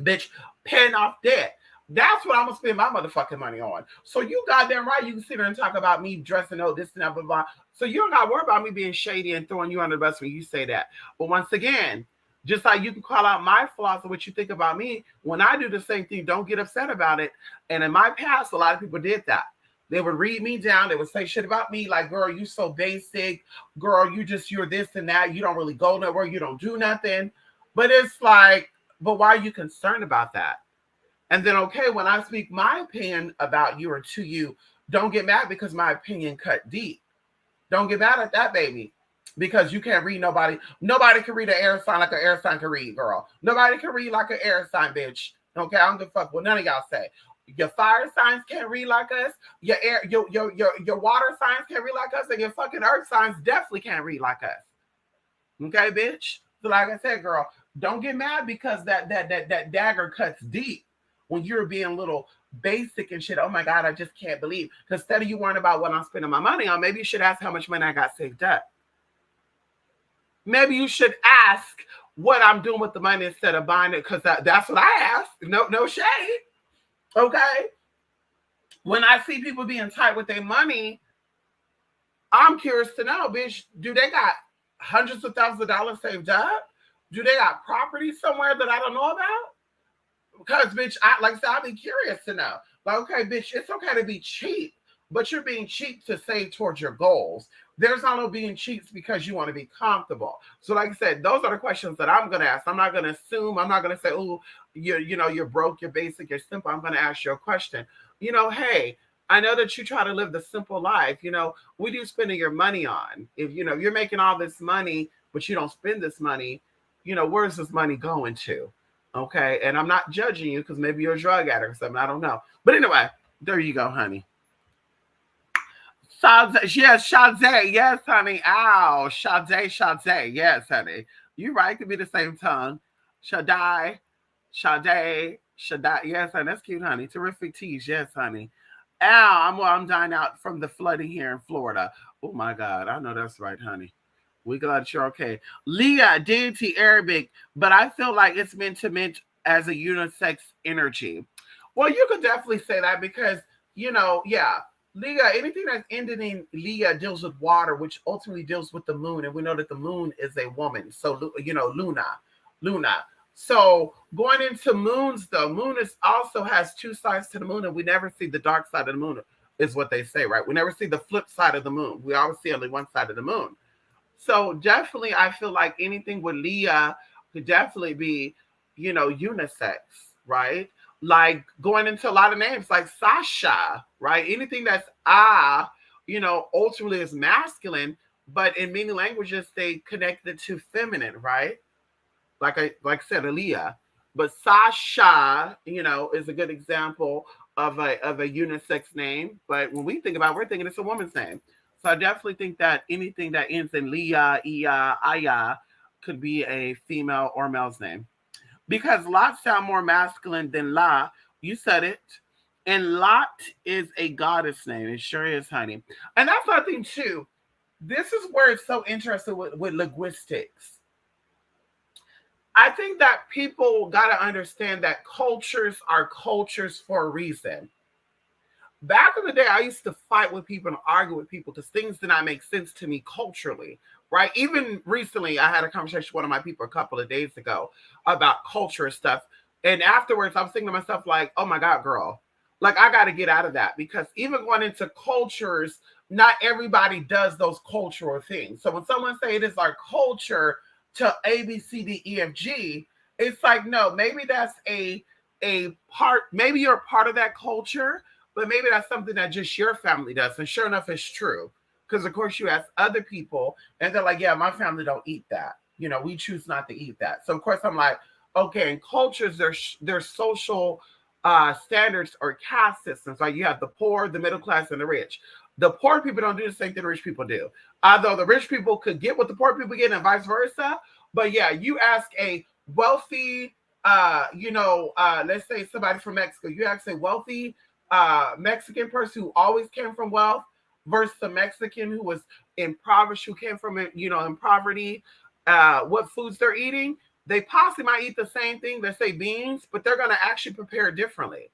Bitch, paying off debt. That's what I'm gonna spend my motherfucking money on. So you goddamn right, you can sit there and talk about me dressing up this and that, blah, blah. So you don't gotta worry about me being shady and throwing you under the bus when you say that. But once again, just like you can call out my flaws and what you think about me, when I do the same thing, don't get upset about it. And in my past, a lot of people did that. They would read me down. They would say shit about me like, girl, you so basic. Girl, you're this and that. You don't really go nowhere. You don't do nothing. But it's like, but why are you concerned about that? And then, okay, when I speak my opinion about you or to you, don't get mad because my opinion cut deep. Don't get mad at that, baby, because you can't read nobody. Nobody can read an air sign like an air sign can read, girl. Nobody can read like an air sign, bitch. Okay, I don't give a fuck what none of y'all say. Your fire signs can't read like us. Your air, your water signs can't read like us, and your fucking earth signs definitely can't read like us. Okay, bitch. So, like I said, girl, don't get mad because that dagger cuts deep when you're being a little basic and shit. Oh my God, I just can't believe. Because instead of you worrying about what I'm spending my money on, maybe you should ask how much money I got saved up. Maybe you should ask what I'm doing with the money instead of buying it, because that's what I ask. No shade. Okay. When I see people being tight with their money, I'm curious to know, bitch, do they got hundreds of thousands of dollars saved up? Do they got property somewhere that I don't know about? Because, bitch, like I said, I'd be curious to know. Like, okay, bitch, it's okay to be cheap, but you're being cheap to save towards your goals. There's no being cheap because you want to be comfortable. So, like I said, those are the questions that I'm going to ask. I'm not going to assume. I'm not going to say, oh, you're broke, you're basic, you're simple. I'm going to ask you a question. Hey, I know that you try to live the simple life. What are you spending your money on? If you're making all this money, but you don't spend this money, where's this money going to? Okay, and I'm not judging you because maybe you're a drug addict or something. I don't know. But anyway, there you go, honey. Sade, yes, Sade, yes, honey. Ow, Sade, yes, honey. You right, could be the same tongue. Sade, yes, honey. That's cute, honey. Terrific teas, yes, honey. Ow, I'm dying out from the flooding here in Florida. Oh my God, I know that's right, honey. We glad you're okay. Leah, deity Arabic, but I feel like it's meant as a unisex energy. Well, you could definitely say that because, yeah, Leah, anything that's ending in Leah deals with water, which ultimately deals with the moon. And we know that the moon is a woman. So, Luna. So going into moons, though, moon also has two sides to the moon, and we never see the dark side of the moon, is what they say, right? We never see the flip side of the moon. We always see only one side of the moon. So definitely, I feel like anything with Leah could definitely be, unisex, right? Like going into a lot of names like Sasha, right? Anything that's ultimately is masculine, but in many languages they connect it to feminine, right? Like I said, Aaliyah. But Sasha, is a good example of a unisex name. But when we think about it, we're thinking it's a woman's name. So I definitely think that anything that ends in Leah, Iya, Aya could be a female or male's name. Because Lot sound more masculine than La. You said it. And Lot is a goddess name. It sure is, honey. And that's another thing too. This is where it's so interesting with linguistics. I think that people got to understand that cultures are cultures for a reason. Back in the day, I used to fight with people and argue with people because things did not make sense to me culturally. right? Even recently, I had a conversation with one of my people a couple of days ago about culture and stuff. And afterwards, I was thinking to myself, like, oh my God, girl, like I got to get out of that because even going into cultures, not everybody does those cultural things. So when someone say it is our culture to A, B, C, D, E, F, G, it's like, no, maybe that's a part, maybe you're a part of that culture, but maybe that's something that just your family does. And sure enough, it's true. Because of course you ask other people and they're like, yeah, my family don't eat that. You know, we choose not to eat that. So of course I'm like, okay, in cultures, there's social standards or caste systems. Like you have the poor, the middle class, and the rich. The poor people don't do the same thing the rich people do. Although the rich people could get what the poor people get and vice versa. But yeah, you ask a wealthy, let's say somebody from Mexico, you ask a wealthy Mexican person who always came from wealth versus a Mexican who was impoverished, who came from, in poverty, what foods they're eating, they possibly might eat the same thing, let's say beans, but they're going to actually prepare it differently.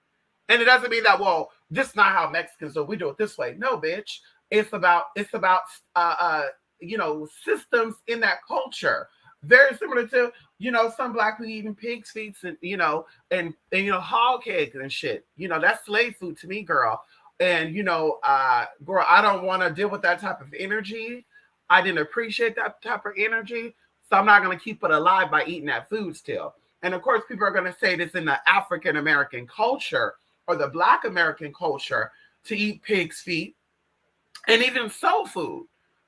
And it doesn't mean that, well, this is not how Mexicans do. We do it this way. No, bitch. It's about systems in that culture. Very similar to, some black people eating pig's feet and hog cakes and shit. That's slave food to me, girl. And girl, I don't want to deal with that type of energy. I didn't appreciate that type of energy. So I'm not gonna keep it alive by eating that food still. And of course, people are gonna say this in the African American culture or the Black American culture to eat pig's feet and even soul food.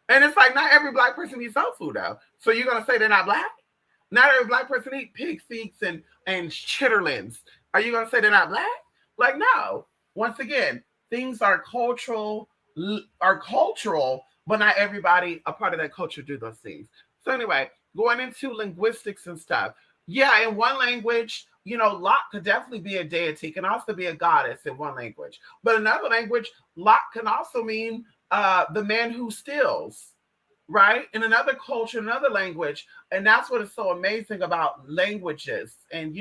And it's like not every black person eats soul food though. So you're gonna say they're not black? Not every black person eat pig feet and chitterlings. Are you gonna say they're not black? Like no. Once again, things are cultural, but not everybody a part of that culture do those things. So anyway, going into linguistics and stuff. Yeah, in one language, Lot could definitely be a deity, can also be a goddess in one language. But another language, Lot can also mean the man who steals, right? In another culture, another language. And that's what is so amazing about languages and,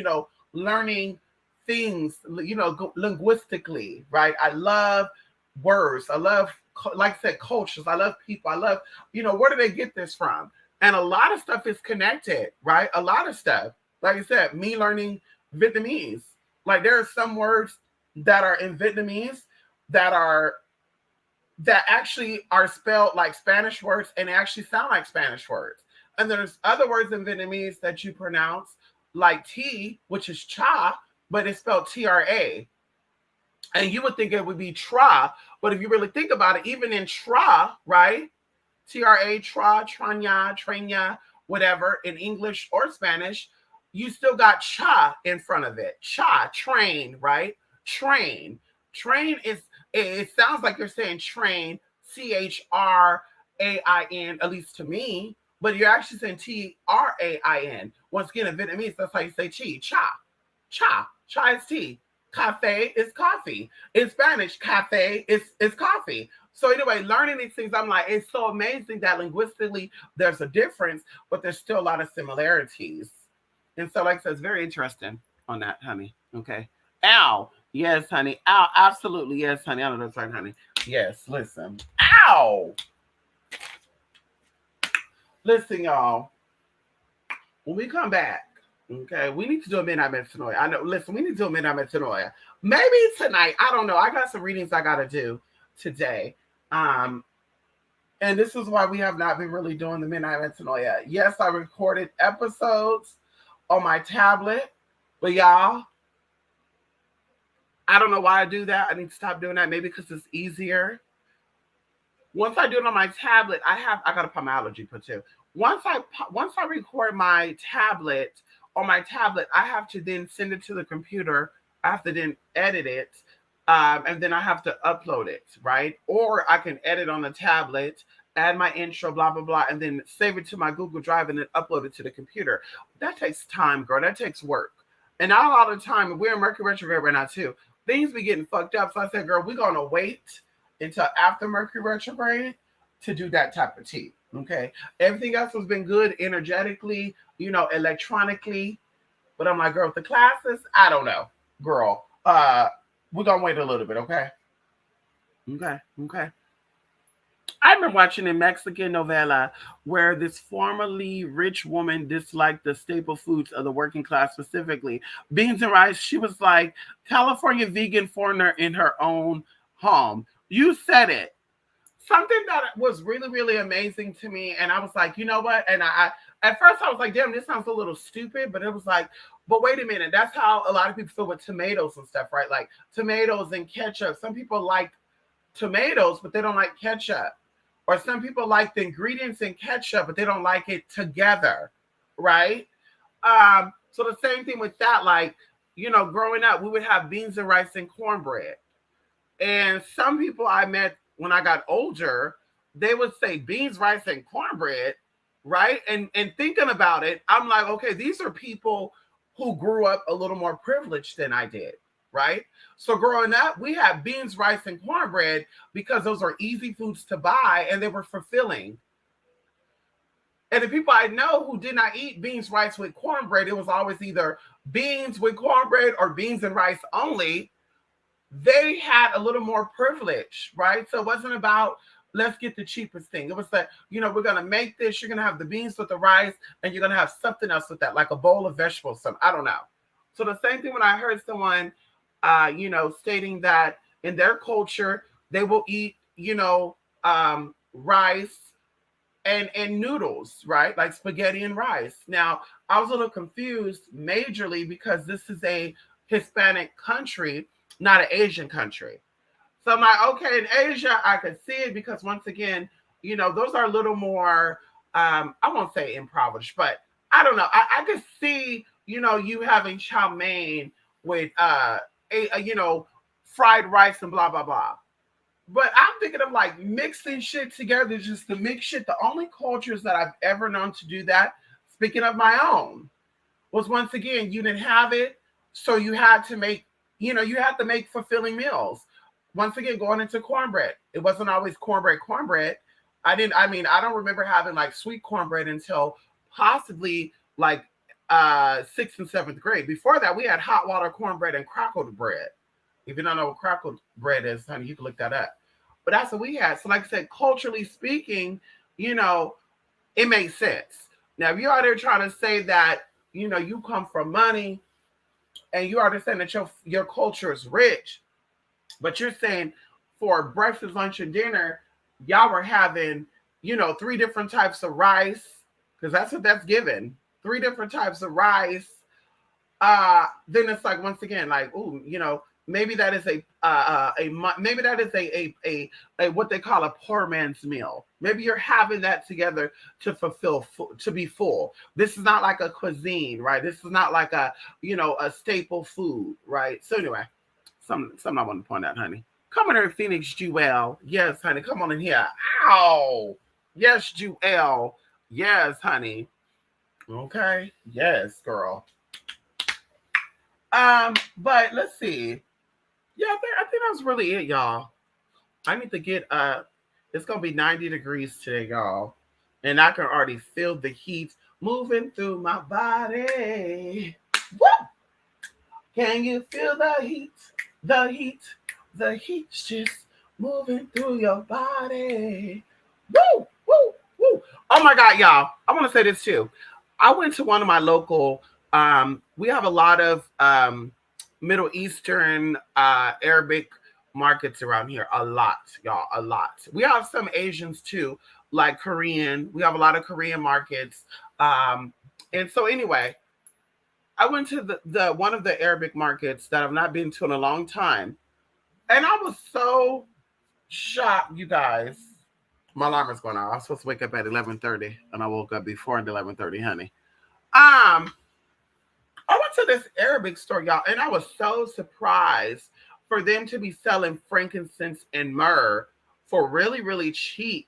learning things, linguistically, right? I love words. I love, like I said, cultures. I love people. I love, where do they get this from? And a lot of stuff is connected, right? A lot of stuff. Like I said, me learning Vietnamese. Like there are some words that are in Vietnamese that actually are spelled like Spanish words and actually sound like Spanish words. And there's other words in Vietnamese that you pronounce like T, which is cha, but it's spelled Tra. And you would think it would be tra, but if you really think about it, even in tra, right? Tra, tranya, tranya, whatever, in English or Spanish, you still got cha in front of it. Cha, train, right? Train. Train is, it sounds like you're saying train, Chrain, at least to me, but you're actually saying Train. Once again, in Vietnamese, that's how you say chi, cha. Cha. Cha is tea. Cafe is coffee. In Spanish, cafe is coffee. So anyway, learning these things, I'm like, it's so amazing that linguistically there's a difference, but there's still a lot of similarities. And so, like I said, it's very interesting on that, honey. Okay. Ow. Yes, honey. Ow. Absolutely. Yes, honey. I know that's right, honey. Yes. Listen. Ow. Listen, y'all. When we come back, okay, we need to do a midnight metanoia. I know. Listen, we need to do a midnight metanoia. Maybe tonight. I don't know. I got some readings I got to do today. And this is why we have not been really doing the midnight metanoia. Yes, I recorded episodes on my tablet, but y'all, I don't know why I do that. I need to stop doing that. Maybe because it's easier. Once I do it on my tablet, I gotta put my allergy put too. Once I record my tablet on my tablet, I have to then send it to the computer. I have to then edit it, and then I have to upload it, right? Or I can edit on the tablet, add my intro, blah blah blah, and then save it to my Google Drive and then upload it to the computer. That takes time, girl. That takes work. And not a lot of time. We're in Mercury retrograde right now too. Things be getting fucked up. So I said, girl, we're gonna wait until after Mercury retrograde to do that type of tea. Okay. Everything else has been good energetically, electronically. But I'm like, girl, with the classes, I don't know. Girl. We're gonna wait a little bit, okay? Okay. I remember watching a Mexican novela where this formerly rich woman disliked the staple foods of the working class, specifically beans and rice. She was like California vegan foreigner in her own home. You said it. Something that was really, really amazing to me, and I was like, you know what? And I at first I was like, damn, this sounds a little stupid, but it was like, but wait a minute, that's how a lot of people feel with tomatoes and stuff, right? Like tomatoes and ketchup. Some people like tomatoes, but they don't like ketchup. Or some people like the ingredients in ketchup, but they don't like it together, right? So the same thing with that, like, growing up, we would have beans and rice and cornbread. And some people I met when I got older, they would say beans, rice, and cornbread, right? And thinking about it, I'm like, okay, these are people who grew up a little more privileged than I did, right? So growing up, we had beans, rice, and cornbread because those are easy foods to buy and they were fulfilling. And the people I know who did not eat beans, rice with cornbread, it was always either beans with cornbread or beans and rice only. They had a little more privilege, right? So it wasn't about let's get the cheapest thing. It was that, we're gonna make this, you're gonna have the beans with the rice, and you're gonna have something else with that, like a bowl of vegetables, some I don't know. So the same thing when I heard someone stating that in their culture they will eat, rice and noodles, right? Like spaghetti and rice. Now, I was a little confused majorly because this is a Hispanic country, not an Asian country. So I'm like, okay, in Asia, I could see it because once again, those are a little more, I won't say impoverished, but I don't know. I could see, you having chow mein with, fried rice and blah, blah, blah. But I'm thinking of like mixing shit together just to mix shit. The only cultures that I've ever known to do that, speaking of my own, was once again, you didn't have it. So you had to make, you had to make fulfilling meals. Once again, going into cornbread, it wasn't always cornbread. I don't remember having like sweet cornbread until possibly like sixth and seventh grade. Before that, we had hot water cornbread and crackled bread. If you don't know what crackled bread is, honey, you can look that up. But that's what we had. So, like I said, culturally speaking, you know, it makes sense. Now, if you're out there trying to say that, you come from money and you understand that your culture is rich, but you're saying for breakfast, lunch, and dinner, y'all were having, three different types of rice, because that's what that's given. Three different types of rice. Then it's like once again, like, ooh, maybe that is maybe that is a what they call a poor man's meal. Maybe you're having that together to to be full. This is not like a cuisine, right? This is not like a staple food, right? So anyway, something I want to point out, honey. Come on here, Phoenix Jewel. Yes, honey, come on in here. Ow. Yes, Jewel. Yes, honey. Okay. Yes, girl. But let's see. Yeah, I think that's really it, y'all. I need to get it's gonna be 90 degrees today, y'all. And I can already feel the heat moving through my body. Woo! Can you feel the heat? The heat, the heat's just moving through your body. Woo! Woo! Woo! Oh my god, y'all. I want to say this too. I went to one of my local we have a lot of Middle Eastern, Arabic markets around here. A lot, y'all, a lot. We have some Asians too, like Korean. We have a lot of Korean markets. And so anyway, I went to the one of the Arabic markets that I've not been to in a long time, and I was so shocked, you guys. My alarm is going off. I was supposed to wake up at 11:30, and I woke up before 11:30, honey. Um, I went to this Arabic store, y'all, and I was so surprised for them to be selling frankincense and myrrh for really, really cheap.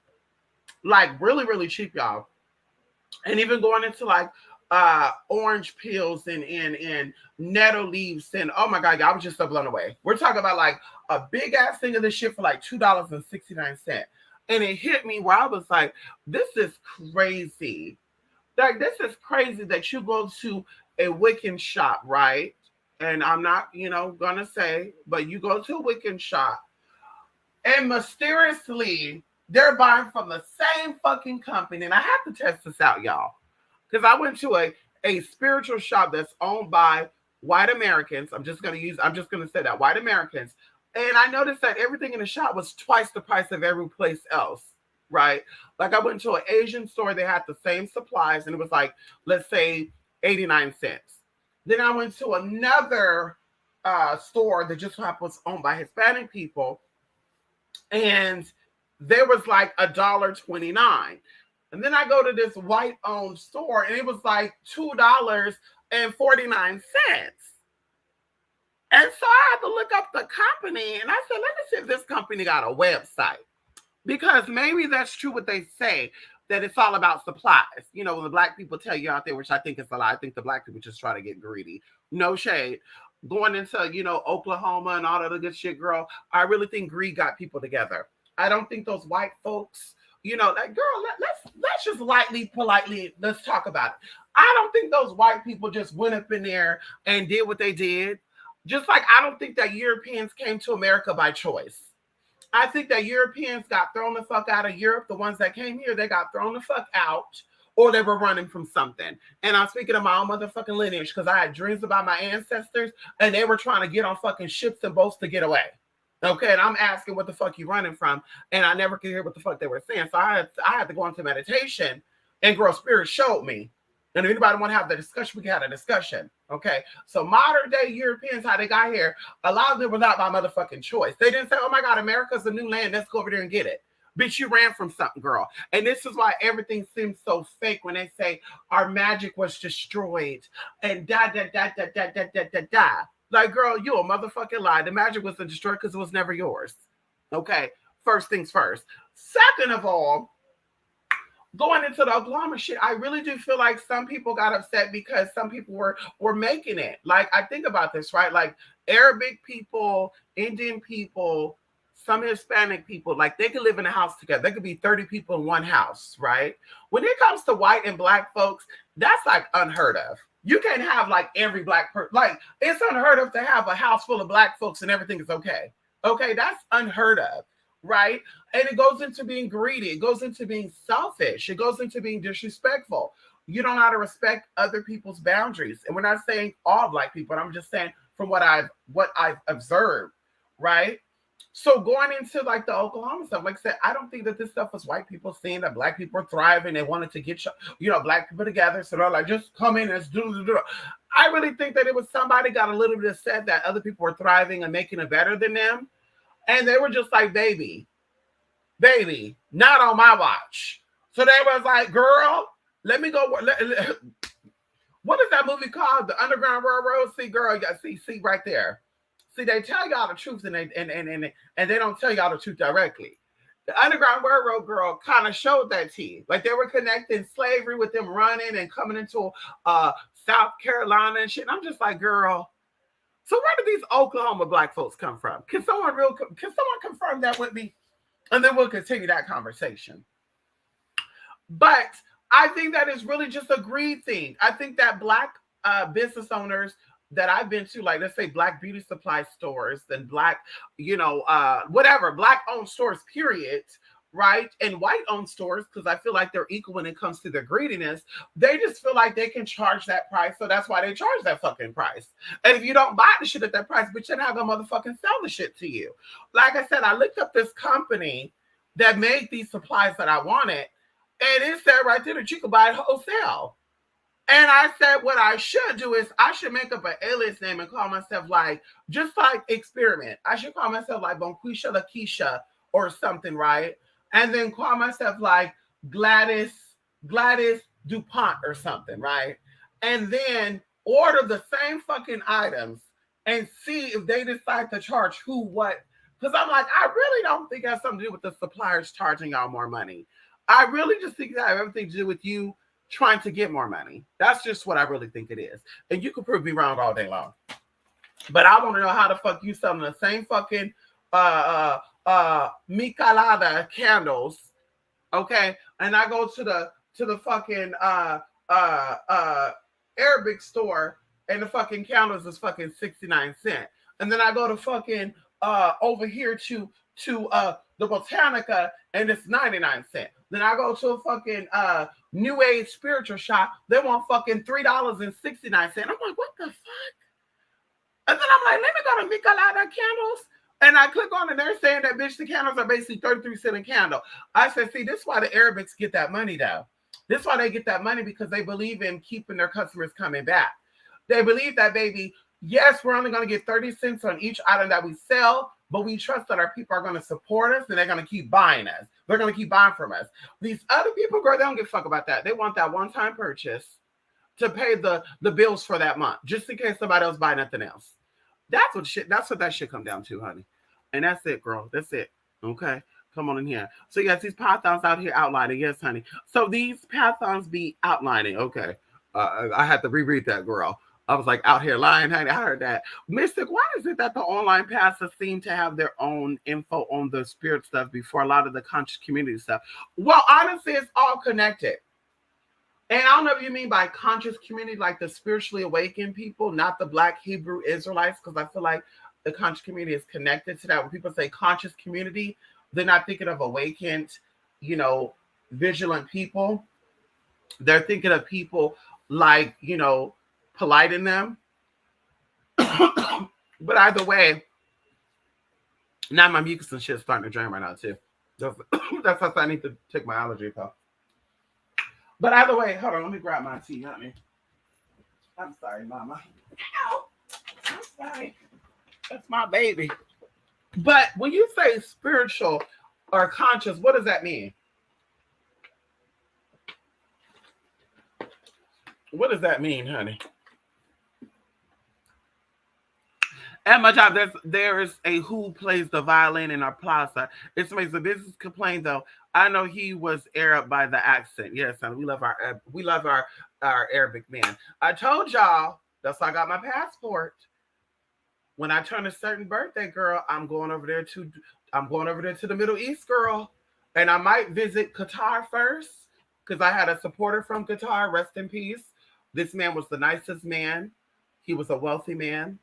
Like really, really cheap, y'all. And even going into like orange peels and nettle leaves and oh my god, y'all, I was just so blown away. We're talking about like a big ass thing of this shit for like $2.69. And it hit me where I was like, this is crazy. Like this is crazy that you go to a Wiccan shop, right? And I'm not, gonna say, but you go to a Wiccan shop and mysteriously They're buying from the same fucking company. And I have to test this out, y'all. Because I went to a spiritual shop that's owned by white Americans. I'm just gonna say that white Americans. And I noticed that everything in the shop was twice the price of every place else. Right. Like I went to an Asian store, they had the same supplies, and it was like, let's say 89 cents. Then I went to another store that just was owned by Hispanic people, and there was like $1.29. And then I go to this white owned store and it was like $2.49. And so I had to look up the company and I said, let me see if this company got a website. Because maybe that's true what they say, that it's all about supplies. You know, when the black people tell you out there, which I think is a lie, I think the black people just try to get greedy. No shade. Going into, Oklahoma and all that other good shit, girl, I really think greed got people together. I don't think those white folks, like, girl, let's just politely, let's talk about it. I don't think those white people just went up in there and did what they did. Just like I don't think that Europeans came to America by choice. I think that Europeans got thrown the fuck out of Europe. The ones that came here, they got thrown the fuck out, or they were running from something. And I'm speaking of my own motherfucking lineage because I had dreams about my ancestors and they were trying to get on fucking ships and boats to get away. Okay, and I'm asking what the fuck you running from, and I never could hear what the fuck they were saying. So I had to go into meditation, and girl, spirit showed me. And if anybody want to have the discussion, we can have a discussion. Okay, so modern day Europeans, how they got here, a lot of them were not by motherfucking choice. They didn't say, "Oh my God, America's a new land. Let's go over there and get it." Bitch, you ran from something, girl. And this is why everything seems so fake when they say our magic was destroyed and da da da da da da da da da. Like, girl, you a motherfucking lie. The magic was destroyed because it was never yours. Okay, first things first. Second of all, going into the Oklahoma shit, I really do feel like some people got upset because some people were making it. Like, I think about this, right? Like Arabic people, Indian people, some Hispanic people, like they could live in a house together. There could be 30 people in one house, right? When it comes to white and black folks, that's like unheard of. You can't have like every black person. Like, it's unheard of to have a house full of black folks and everything is okay. Okay, that's unheard of, right? And it goes into being greedy. It goes into being selfish. It goes into being disrespectful. You don't know how to respect other people's boundaries. And we're not saying all black people, I'm just saying from what I've observed, right? So going into like the Oklahoma stuff, like I said, I don't think that this stuff was white people seeing that black people are thriving. They wanted to get black people together. So they're like, just come in and do. I really think that it was somebody got a little bit upset that other people were thriving and making it better than them. And they were just like, baby, not on my watch. So they was like, girl, let me go. What is that movie called? The Underground Railroad? See, girl, you got see right there. See, they tell y'all the truth and they don't tell y'all the truth directly. The Underground Railroad, girl, kind of showed that to you. Like they were connecting slavery with them running and coming into South Carolina and shit. And I'm just like, girl, so where do these Oklahoma black folks come from? Can someone confirm that with me? And then we'll continue that conversation. But I think that is really just a greed thing. I think that black business owners that I've been to, like, let's say black beauty supply stores and black, whatever, black owned stores, period, right? And white owned stores, because I feel like they're equal when it comes to their greediness. They just feel like they can charge that price. So that's why they charge that fucking price. And if you don't buy the shit at that price, but you're not gonna motherfucking sell the shit to you. Like I said, I looked up this company that made these supplies that I wanted, and it said right there that you could buy it wholesale. And I said, what I should do is I should make up an alias name and call myself like, just like Experiment. I should call myself like Bonquisha Lakeisha or something, right? And then call myself like Gladys DuPont or something, right? And then order the same fucking items and see if they decide to charge who what. Because I'm like, I really don't think it has something to do with the suppliers charging y'all more money. I really just think that has everything to do with you trying to get more money. That's just what I really think it is. And you can prove me wrong all day long. But I want to know how the fuck you selling the same fucking Michelada candles, okay? And I go to the fucking Arabic store and the fucking candles is fucking 69 cents. And then I go to fucking over here to to the Botanica and it's 99 cents. Then I go to a fucking new age spiritual shop, they want fucking $3.69. I'm like, what the fuck? And then I'm like, let me go to Michelada Candles. And I click on it, and they're saying that, bitch, the candles are basically 33 cents a candle. I said, see, this is why the Arabics get that money, though. This is why they get that money, because they believe in keeping their customers coming back. They believe that, baby, yes, we're only going to get 30 cents on each item that we sell, but we trust that our people are going to support us, and they're going to keep buying us. They're going to keep buying from us. These other people, girl, they don't give a fuck about that. They want that one-time purchase to pay the bills for that month, just in case somebody else buy nothing else. That's what that shit come down to, honey. And that's it, girl. That's it. Okay. Come on in here. So yes, these pythons out here outlining. Yes, honey. So these pythons be outlining. Okay. I had to reread that, girl. I was like, out here lying, honey. I heard that. Mystic, why is it that the online pastors seem to have their own info on the spirit stuff before a lot of the conscious community stuff? Well, honestly, it's all connected. And I don't know if you mean by conscious community, like the spiritually awakened people, not the Black Hebrew Israelites, because I feel like the conscious community is connected to that. When people say conscious community, they're not thinking of awakened, vigilant people. They're thinking of people like, polite in them. But either way, now my mucus and shit is starting to drain right now, too. That's why I need to take my allergy pill. But either way, hold on, let me grab my tea, honey. I'm sorry, mama. Ow! I'm sorry. That's my baby. But when you say spiritual or conscious, what does that mean? What does that mean, honey? At my job, there is a who plays the violin in our plaza. It's amazing. The business complained though. I know he was Arab by the accent. Yes, and we love our Arabic man. I told y'all that's why I got my passport. When I turn a certain birthday, girl, I'm going over there to the Middle East, girl, and I might visit Qatar first because I had a supporter from Qatar. Rest in peace. This man was the nicest man. He was a wealthy man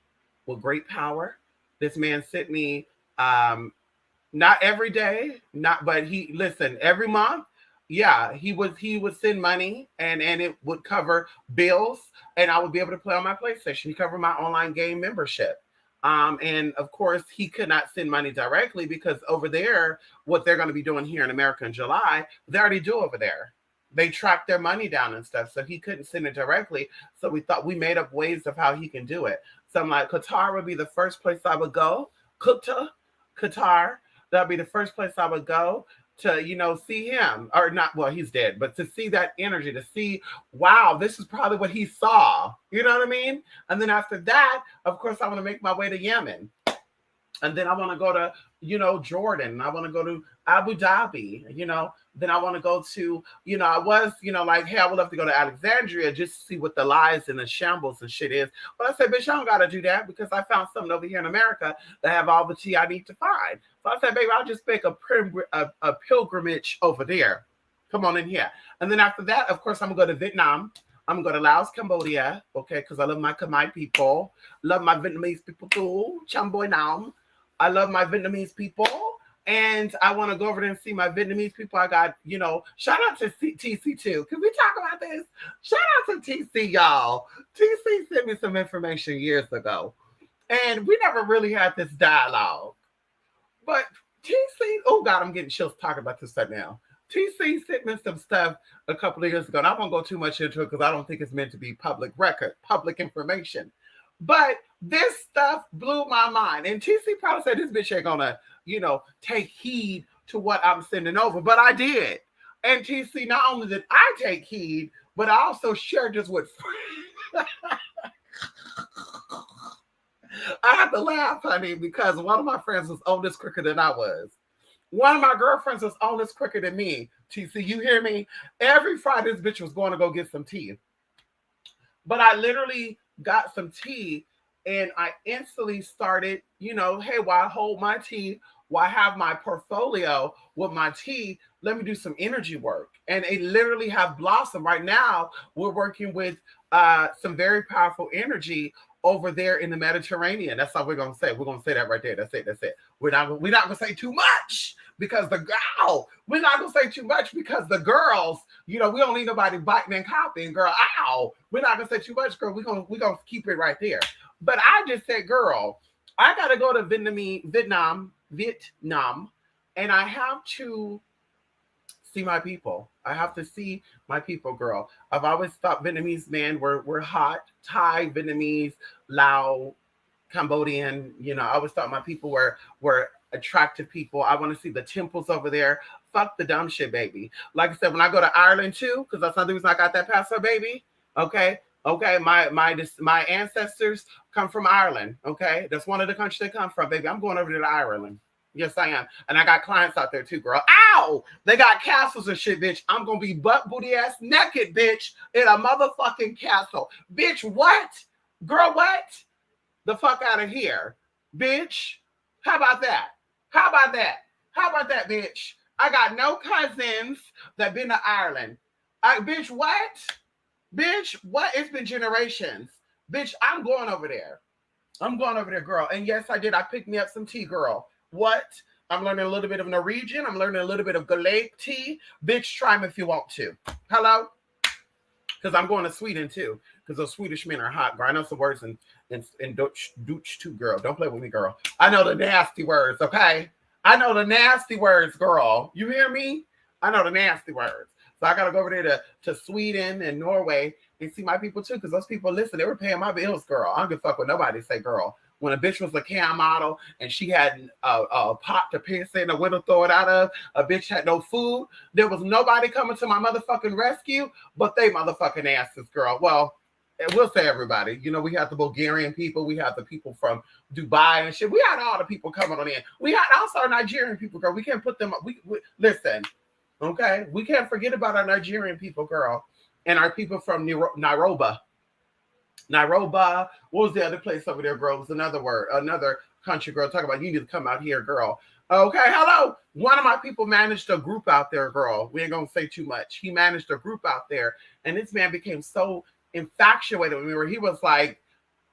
with great power. This man sent me not every day, but every month. Yeah, he would send money and it would cover bills and I would be able to play on my PlayStation. He covered my online game membership. And of course he could not send money directly because over there, what they're going to be doing here in America in July, they already do over there. They track their money down and stuff. So he couldn't send it directly. So we made up ways of how he can do it. So I'm like, Qatar would be the first place I would go. Qatar, that'd be the first place I would go to, see him. Or not, well, he's dead, but to see that energy, to see, wow, this is probably what he saw. You know what I mean? And then after that, of course, I want to make my way to Yemen. And then I want to go to, Jordan. I want to go to Abu Dhabi, Then I want to go to, I was, like, hey, I would love to go to Alexandria just to see what the lies and the shambles and shit is. But I said, bitch, I don't got to do that because I found something over here in America that have all the tea I need to find. So I said, baby, I'll just make a pilgrimage over there. Come on in here. And then after that, of course, I'm going to go to Vietnam. I'm going to Laos, Cambodia, okay, because I love my Khmer people. Love my Vietnamese people too. Cham Boi Nam. I love my Vietnamese people. And I want to go over there and see my Vietnamese people. I got, shout out to TC too. Can we talk about this? Shout out to TC, y'all. TC sent me some information years ago. And we never really had this dialogue. But TC, oh God, I'm getting chills talking about this right now. TC sent me some stuff a couple of years ago. And I won't go too much into it because I don't think it's meant to be public record, public information. But this stuff blew my mind. And TC probably said this bitch ain't gonna, take heed to what I'm sending over. But I did. And TC, not only did I take heed, but I also shared this with friends. I had to laugh, honey, because one of my friends was on this quicker than I was. One of my girlfriends was on this quicker than me. TC, you hear me? Every Friday, this bitch was going to go get some tea. But I literally got some tea and I instantly started, hey, while I hold my tea, while I have my portfolio with my tea, let me do some energy work. And it literally have blossomed. Right now, we're working with some very powerful energy over there in the Mediterranean. That's all we're gonna say. We're gonna say that right there. That's it. That's it. We're not gonna say too much because we're not gonna say too much because the girls, we don't need nobody biting and copying, girl. Ow. We're not gonna say too much, girl. We're gonna keep it right there. But I just said, girl, I gotta go to Vietnam, and I have to see my people. I have to see my people, girl. I've always thought Vietnamese men were hot. Thai, Vietnamese, Lao, Cambodian. I always thought my people were attractive people. I want to see the temples over there. Fuck the dumb shit, baby. Like I said, when I go to Ireland too, because that's another reason I got that passport, baby. Okay. Okay, my ancestors come from Ireland. Okay, that's one of the countries they come from, baby. I'm going over to Ireland. Yes, I am. And I got clients out there too, girl. Ow! They got castles and shit, bitch. I'm going to be butt booty ass naked, bitch, in a motherfucking castle. Bitch, what? Girl, what? The fuck out of here, bitch. How about that? How about that? How about that, bitch? I got no cousins that been to Ireland. Bitch, what? Bitch, what? It's been generations. Bitch, I'm going over there. I'm going over there, girl. And yes, I did. I picked me up some tea, girl. What? I'm learning a little bit of Norwegian. I'm learning a little bit of Gaelic tea. Bitch, try them if you want to. Hello? Because I'm going to Sweden too. Because those Swedish men are hot, girl. I know some words in Dutch too, girl. Don't play with me, girl. I know the nasty words, okay? I know the nasty words, girl. You hear me? I know the nasty words. So I got to go over there to Sweden and Norway and see my people too. Because those people, listen, they were paying my bills, girl. I don't give a fuck what nobody say, girl. When a bitch was a cam model and she had a pot to piss in, a window throw it out of, a bitch had no food, there was nobody coming to my motherfucking rescue but they motherfucking asses, girl. Well, we'll say everybody. We had the Bulgarian people. We had the people from Dubai and shit. We had all the people coming on in. We had also our Nigerian people, girl. We can't put them up. We listen, okay? We can't forget about our Nigerian people, girl, and our people from Nairobi. What was the other place over there, girl? It was another country, girl. Talk about you need to come out here, girl. Okay, hello. One of my people managed a group out there, girl. We ain't gonna say too much. He managed a group out there, and this man became so infatuated with me where he was like,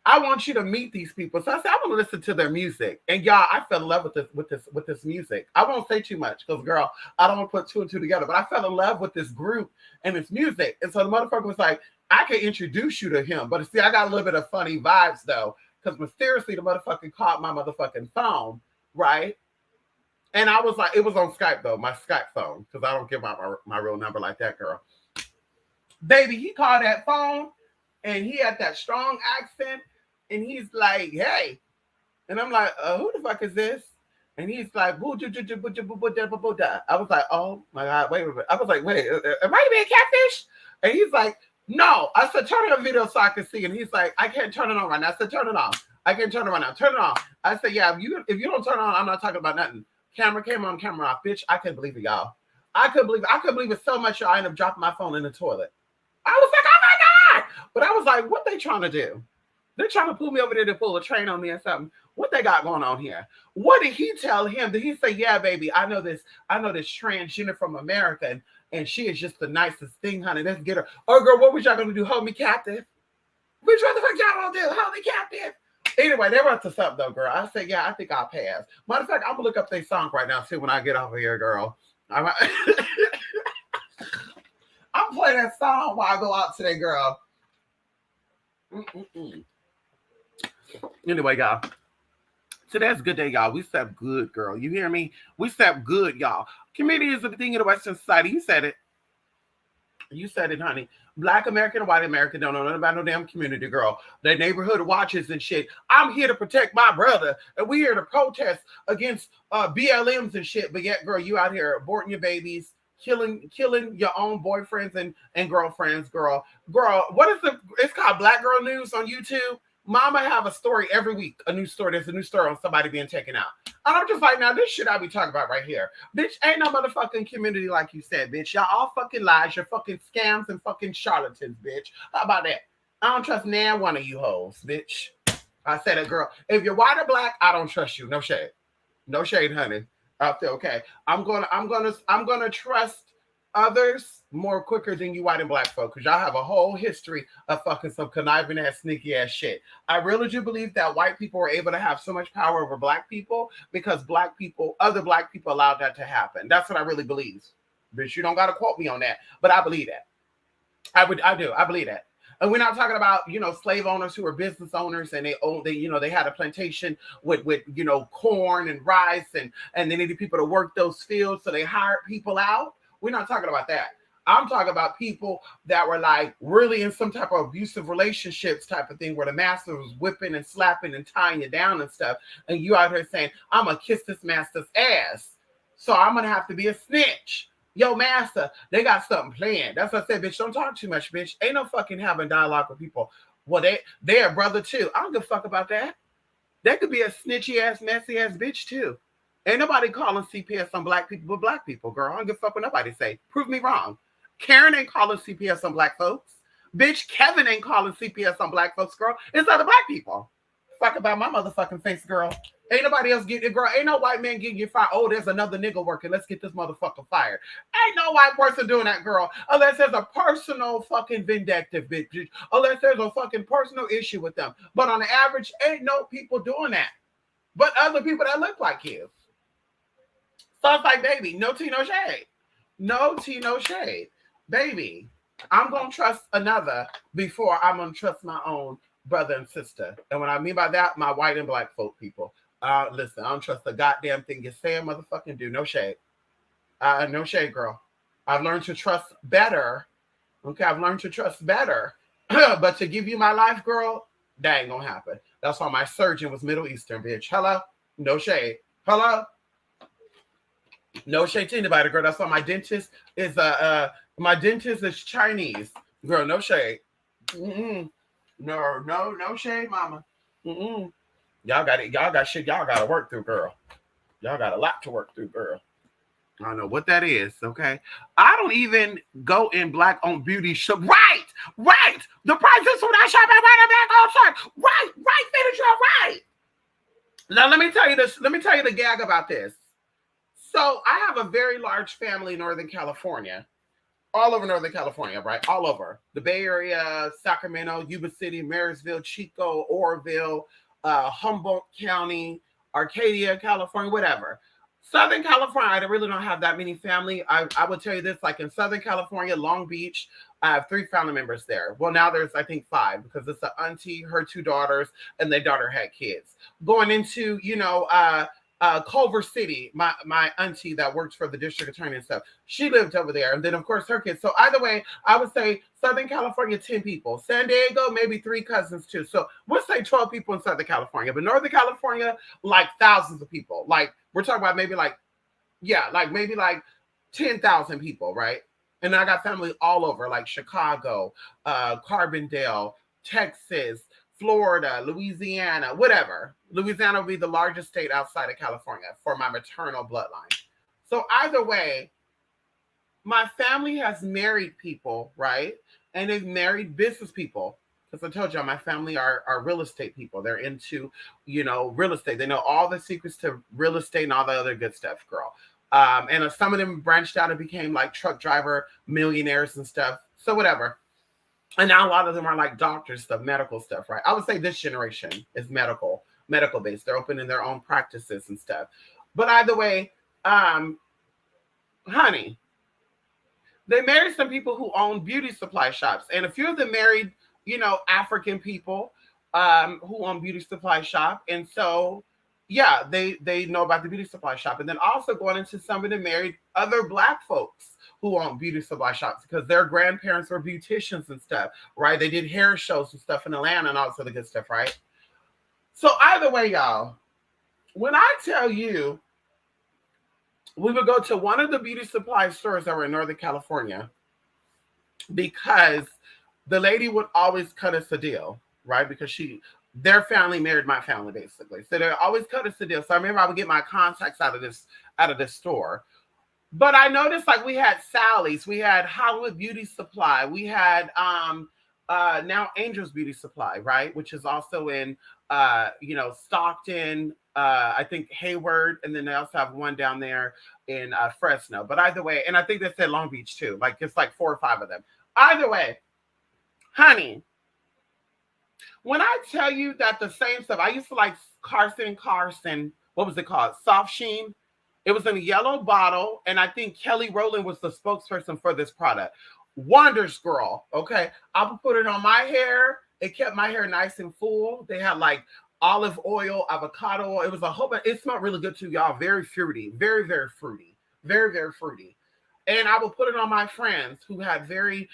I want you to meet these people. So I said, I want to listen to their music. And y'all, I fell in love with this music. I won't say too much because, girl, I don't want to put two and two together, but I fell in love with this group and this music. And so the motherfucker was like, I can introduce you to him. But see, I got a little bit of funny vibes though, because mysteriously the motherfucker called my motherfucking phone, right? And I was like, it was on Skype though, my Skype phone, because I don't give out my real number like that, girl. Baby, he called that phone and he had that strong accent and he's like, hey. And I'm like, who the fuck is this? And he's like, I was like, oh my God, wait. I was like, wait, am I being catfish? And he's like, no. I said, turn on the video so I can see. And he's like, I can't turn it on right now. I said, turn it on. I can't turn it on now. Turn it on. I said, yeah, if you don't turn it on, I'm not talking about nothing. Camera came on, camera off. Bitch, I couldn't believe it, y'all. I couldn't believe it so much, y'all. I ended up dropping my phone in the toilet. I was like, oh my God. But I was like, what they trying to do? They're trying to pull me over there to pull a train on me or something. What they got going on here? What did he tell him? Did he say, yeah, baby, I know this transgender from America and she is just the nicest thing, honey. Let's get her. Oh, girl, what was y'all going to do? Hold me captive? Which what the fuck y'all going to do? Hold me captive? Anyway, they were up to something though, girl. I said, yeah, I think I'll pass. Matter of fact, I'm going to look up their song right now, too, when I get off of here, girl. I'm playing that song while I go out today, girl. Anyway, y'all. Today's a good day, y'all. We slept good, girl. You hear me? We slept good, y'all. Community is a thing in the Western society. You said it. You said it, honey. Black American and white American don't know nothing about no damn community, girl. Their neighborhood watches and shit. I'm here to protect my brother, and we here to protest against BLMs and shit. But yet, girl, you out here aborting your babies, killing your own boyfriends and girlfriends, girl. Girl, what is it's called Black Girl News on YouTube. Mama have a story every week, a new story. There's a new story on somebody being taken out. And I'm just like, now this shit I be talking about right here. Bitch, ain't no motherfucking community like you said, bitch. Y'all all fucking lies. You're fucking scams and fucking charlatans, bitch. How about that? I don't trust now one of you hoes, bitch. I said it, girl. If you're white or black, I don't trust you. No shade. No shade, honey. Out there, okay. I'm gonna trust Others more quicker than you white and black folk, because y'all have a whole history of fucking some conniving ass, sneaky ass shit. I really do believe that white people were able to have so much power over black people because black people, other black people allowed that to happen. That's what I really believe. Bitch, you don't gotta quote me on that, but I believe that. I believe that. And we're not talking about, slave owners who were business owners and they had a plantation with corn and rice and they needed people to work those fields, so they hired people out. We're not talking about that. I'm talking about people that were like really in some type of abusive relationships type of thing where the master was whipping and slapping and tying you down and stuff. And you out here saying, I'm going to kiss this master's ass, so I'm going to have to be a snitch. Yo, master, they got something planned. That's what I said, bitch. Don't talk too much, bitch. Ain't no fucking having dialogue with people. Well, they're a brother too. I don't give a fuck about that. They could be a snitchy ass, messy ass bitch too. Ain't nobody calling CPS on black people but black people, girl. I don't give a fuck what nobody say. Prove me wrong. Karen ain't calling CPS on black folks. Bitch, Kevin ain't calling CPS on black folks, girl. It's other black people. Fuck about my motherfucking face, girl. Ain't nobody else getting it, girl. Ain't no white man getting you fired. Oh, there's another nigga working. Let's get this motherfucker fired. Ain't no white person doing that, girl. Unless there's a personal fucking vindictive bitch. Unless there's a fucking personal issue with them. But on the average, ain't no people doing that. But other people that look like you. So it's like, baby, no tea, no shade. No tea, no shade. Baby, I'm going to trust another before I'm going to trust my own brother and sister. And what I mean by that, my white and black folk people. Listen, I don't trust the goddamn thing you say, motherfucking do. No shade. No shade, girl. I've learned to trust better. Okay, I've learned to trust better. But to give you my life, girl, that ain't going to happen. That's why my surgeon was Middle Eastern, bitch. Hello? No shade. Hello? No shade to anybody, girl. That's why my dentist is Chinese. Girl, no shade. Mm-mm. No shade, mama. Mm-mm. Y'all got it. Y'all got shit. Y'all got to work through, girl. Y'all got a lot to work through, girl. I don't know what that is. Okay, I don't even go in black-owned beauty shop. Right. The prices when I shop at right black-owned shop. Right. Finish your right. Now let me tell you this. Let me tell you the gag about this. So I have a very large family in Northern California. All over Northern California, right? All over. The Bay Area, Sacramento, Yuba City, Marysville, Chico, Oroville, Humboldt County, Arcadia, California, whatever. Southern California, I really don't have that many family. I would tell you this, like in Southern California, Long Beach, I have 3 family members there. Well, now there's, I think, 5 because it's an auntie, her 2 daughters, and their daughter had kids. Going into, Culver City, my auntie that works for the district attorney and stuff, she lived over there. And then, of course, her kids. So either way, I would say Southern California, 10 people. San Diego, maybe 3 cousins too. So we'll say 12 people in Southern California. But Northern California, like thousands of people. Like we're talking about maybe 10,000 people, right? And I got family all over, like Chicago, Carbondale, Texas, Florida, Louisiana, whatever. Louisiana will be the largest state outside of California for my maternal bloodline. So either way, my family has married people, right? And they've married business people. Because I told y'all, my family are real estate people. They're into, real estate. They know all the secrets to real estate and all the other good stuff, girl. And some of them branched out and became like truck driver millionaires and stuff. So whatever. And now a lot of them are like doctors stuff, medical stuff, right? I would say this generation is medical based. They're opening their own practices and stuff. But either way, honey, they married some people who own beauty supply shops. And a few of them married, African people who own beauty supply shop. And so, yeah, they know about the beauty supply shop. And then also going into some of them married other black folks who own beauty supply shops because their grandparents were beauticians and stuff, right? They did hair shows and stuff in Atlanta and all this other good stuff, right? So either way, y'all, when I tell you, we would go to one of the beauty supply stores that were in Northern California because the lady would always cut us a deal, right? Because their family married my family, basically. So they always cut us a deal. So I remember I would get my contacts out of this store. But I noticed like we had Sally's, we had Hollywood Beauty Supply, we had now Angel's Beauty Supply, right? Which is also in Stockton, I think Hayward, and then they also have one down there in Fresno. But either way, and I think they said Long Beach too. Like it's like 4 or 5 of them. Either way, honey, when I tell you that the same stuff, I used to like Carson. What was it called? Soft Sheen. It was in a yellow bottle, and I think Kelly Rowland was the spokesperson for this product. Wonders Girl. Okay, I would put it on my hair. It kept my hair nice and full. They had like olive oil, avocado oil. It was a whole bunch. It smelled really good too, y'all. Very fruity, very, very fruity, very, very fruity. And I would put it on my friends who had very,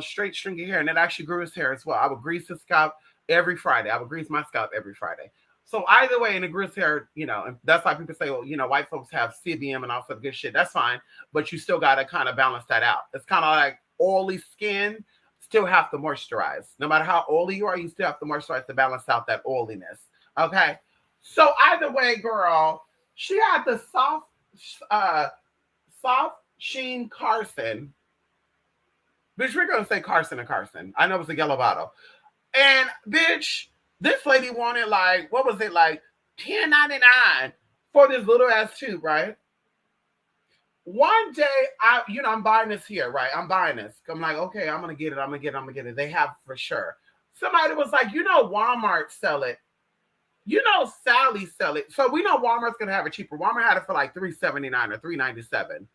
straight stringy hair, and it actually grew his hair as well. I would grease his scalp every Friday. I would grease my scalp every Friday. So either way, in the grease hair, and that's why people say, well, white folks have CBM and all sorts of good shit. That's fine, but you still got to kind of balance that out. It's kind of like oily skin, still have to moisturize. No matter how oily you are, you still have to moisturize to balance out that oiliness. Okay. So either way, girl, she had the soft Sheen Carson. Bitch, we're gonna say Carson and Carson. I know it's a yellow bottle. And bitch, this lady wanted like, what was it, like $10.99 for this little ass tube, right? One day, I'm buying this here, right? I'm buying this. I'm like, okay, I'm gonna get it. They have for sure. Somebody was like, Walmart sell it. Sally sell it. So we know Walmart's gonna have it cheaper. Walmart had it for like $3.79 or $3.97.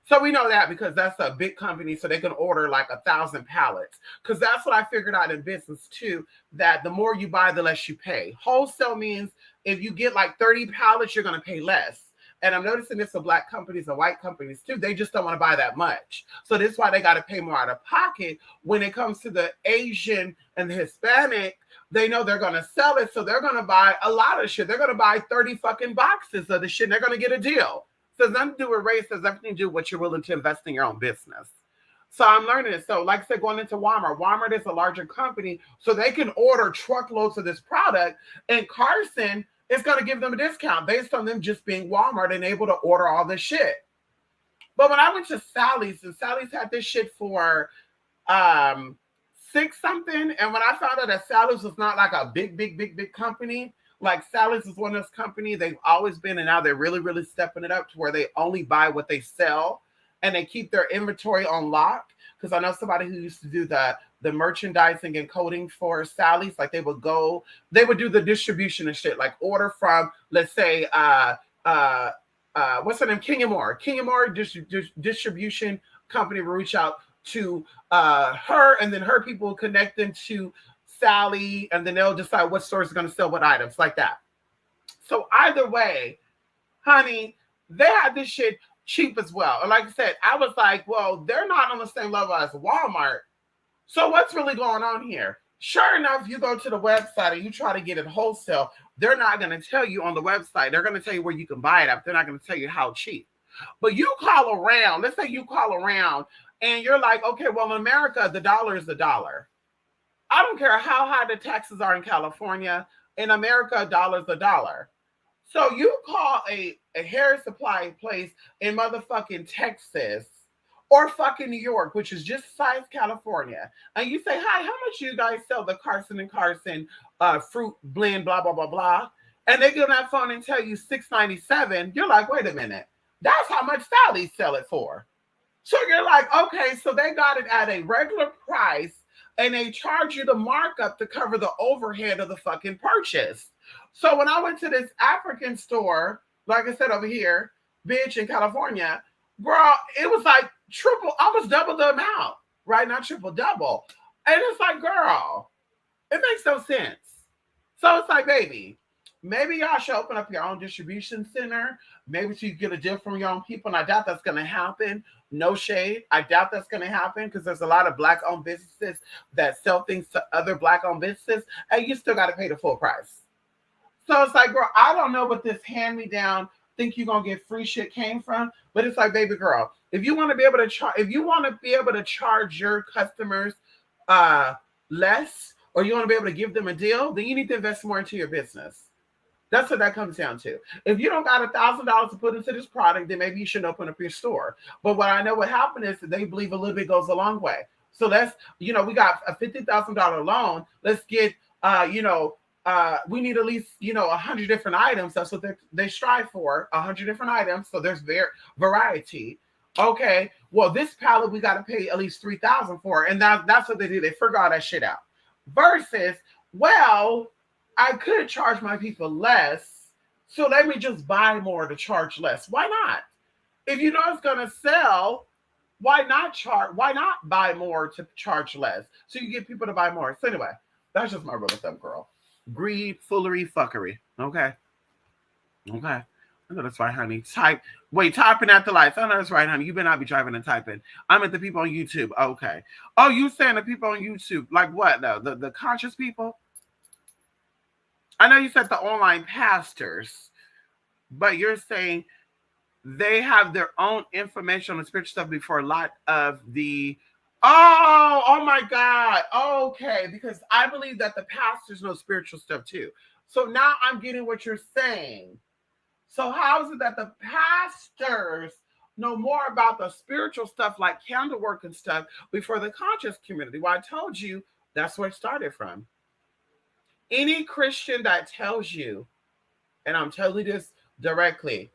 So we know that because that's a big company, so they can order like 1,000 pallets. Because that's what I figured out in business too, that the more you buy, the less you pay. Wholesale means if you get like 30 pallets, you're going to pay less. And I'm noticing this for black companies and white companies too. They just don't want to buy that much. So this is why they got to pay more out of pocket. When it comes to the Asian and the Hispanic, they know they're going to sell it. So they're going to buy a lot of shit. They're going to buy 30 fucking boxes of the shit and they're going to get a deal. So it has nothing to do with race. It has everything to do with what you're willing to invest in your own business. So I'm learning it. So like I said, going into Walmart, Walmart is a larger company, so they can order truckloads of this product, and Carson is going to give them a discount based on them just being Walmart and able to order all this shit. But when I went to Sally's, and Sally's had this shit for $6 something, and when I found out that Sally's was not like a big company, like Sally's is one of those companies they've always been, and now they're really, really stepping it up to where they only buy what they sell, and they keep their inventory on lock. Because I know somebody who used to do the merchandising and coding for Sally's. Like they would do the distribution and shit. Like order from, let's say, what's her name, King and More distribution company will reach out to her, and then her people will connect them to Sally, and then they'll decide what store is going to sell what items, like that. So either way, honey, they had this shit cheap as well. And like I said, I was like, well, they're not on the same level as Walmart. So what's really going on here? Sure enough, you go to the website and you try to get it wholesale. They're not going to tell you on the website. They're going to tell you where you can buy it at. They're not going to tell you how cheap. But you call around. Let's say you call around and you're like, okay, well, in America, the dollar is the dollar. I don't care how high the taxes are in California. In America, a dollar is a dollar. So you call a hair supply place in motherfucking Texas or fucking New York, which is just size California, and you say, hi, how much do you guys sell the Carson and Carson fruit blend, blah, blah, blah, blah. And they get on that phone and tell you $6.97. You're like, wait a minute. That's how much Sally's sell it for. So you're like, okay, so they got it at a regular price, and they charge you the markup to cover the overhead of the fucking purchase. So when I went to this African store, like I said over here, bitch, in California, girl, it was like triple, almost double the amount, right? Not triple, double. And it's like, girl, it makes no sense. So it's like, baby, maybe y'all should open up your own distribution center. Maybe so you get a deal from your own people. And I doubt that's going to happen. No shade. I doubt that's going to happen because there's a lot of Black-owned businesses that sell things to other Black-owned businesses, and you still got to pay the full price. So it's like, girl, I don't know what this hand-me-down think you're going to get free shit came from, but it's like, baby girl, if you want to be able to charge your customers less, or you want to be able to give them a deal, then you need to invest more into your business. That's what that comes down to. If you don't got $1,000 to put into this product, then maybe you should open up your store. But what I know what happened is that they believe a little bit goes a long way. So let's, we got a $50,000 loan. Let's get, we need at least 100 different items. That's what they strive for, 100 different items. So there's variety. Okay, well, this palette we got to pay at least 3,000 for, and that's what they do. They figure all that shit out. Versus, well, I could charge my people less, so let me just buy more to charge less. Why not? If you know it's gonna sell, why not charge? Why not buy more to charge less? So you get people to buy more. So anyway, that's just my rule of thumb, girl. Greed, foolery, fuckery. Okay. Okay. I know that's right, honey. Typing at the lights. I know that's right, honey. You better not be driving and typing. I'm at the people on YouTube. Okay. Oh, you saying the people on YouTube? Like what though? The conscious people? I know you said the online pastors, but you're saying they have their own information on the spiritual stuff before a lot of the oh my God. Okay. Because I believe that the pastors know spiritual stuff too. So now I'm getting what you're saying. So how is it that the pastors know more about the spiritual stuff like candle work and stuff before the conscious community? Well, I told you that's where it started from. Any Christian that tells you, and I'm telling you this directly,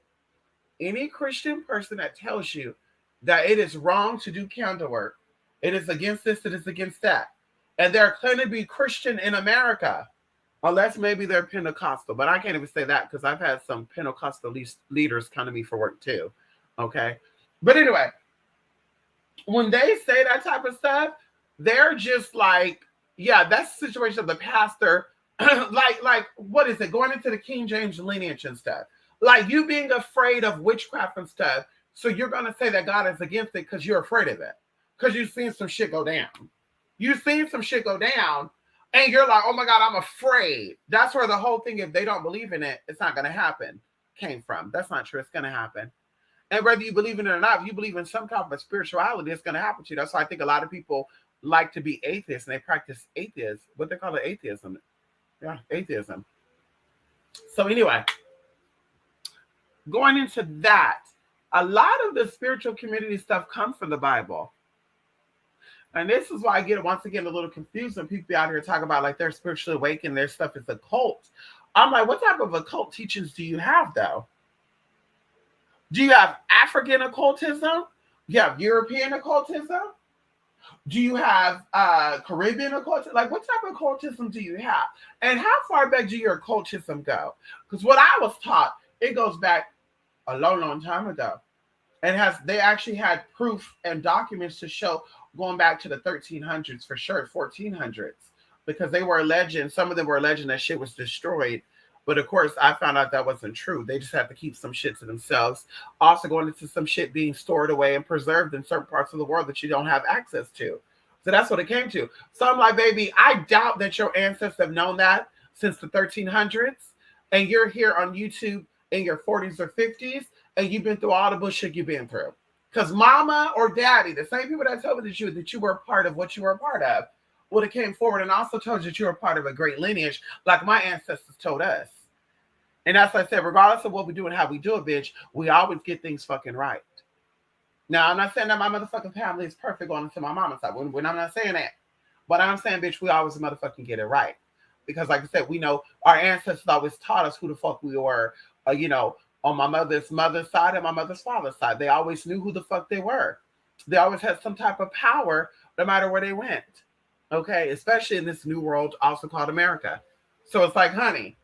any Christian person that tells you that it is wrong to do candle work, it is against this, it is against that, and they're claiming to be Christian in America, unless maybe they're Pentecostal, but I can't even say that because I've had some Pentecostal leaders come to me for work too. Okay. But anyway, when they say that type of stuff, they're just like, yeah, that's the situation of the pastor. like, what is it? Going into the King James lineage and stuff. Like you being afraid of witchcraft and stuff. So you're going to say that God is against it because you're afraid of it. Because you've seen some shit go down. You've seen some shit go down. And you're like, oh my God, I'm afraid. That's where the whole thing, if they don't believe in it, it's not going to happen, came from. That's not true. It's going to happen. And whether you believe in it or not, if you believe in some type of spirituality, it's going to happen to you. That's why I think a lot of people like to be atheists and they practice atheism. What they call it, atheism. Yeah, atheism. So anyway, going into that, a lot of the spiritual community stuff comes from the Bible. And this is why I get, once again, a little confused when people out here talk about like they're spiritually awakened, their stuff is a cult. I'm like, what type of occult teachings do you have, though? Do you have African occultism? Do you have European occultism? Do you have Caribbean occultism? Like, what type of occultism do you have? And how far back do your occultism go? Because what I was taught, it goes back a long, long time ago. And they actually had proof and documents to show going back to the 1300s for sure, 1400s, because they were alleging, some of them were alleging that shit was destroyed. But of course, I found out that wasn't true. They just had to keep some shit to themselves. Also going into some shit being stored away and preserved in certain parts of the world that you don't have access to. So that's what it came to. So I'm like, baby, I doubt that your ancestors have known that since the 1300s. And you're here on YouTube in your 40s or 50s, and you've been through all the bullshit you've been through. Because mama or daddy, the same people that told that you were a part of what you were a part of, would have came forward and also told you that you were a part of a great lineage, like my ancestors told us. And as I said, regardless of what we do and how we do it, bitch, we always get things fucking right. Now, I'm not saying that my motherfucking family is perfect going into my mama's side. When I'm not saying that. But I'm saying, bitch, we always motherfucking get it right. Because like I said, we know our ancestors always taught us who the fuck we were, on my mother's side and my mother's father's side. They always knew who the fuck they were. They always had some type of power no matter where they went. Okay, especially in this new world also called America. So it's like, honey,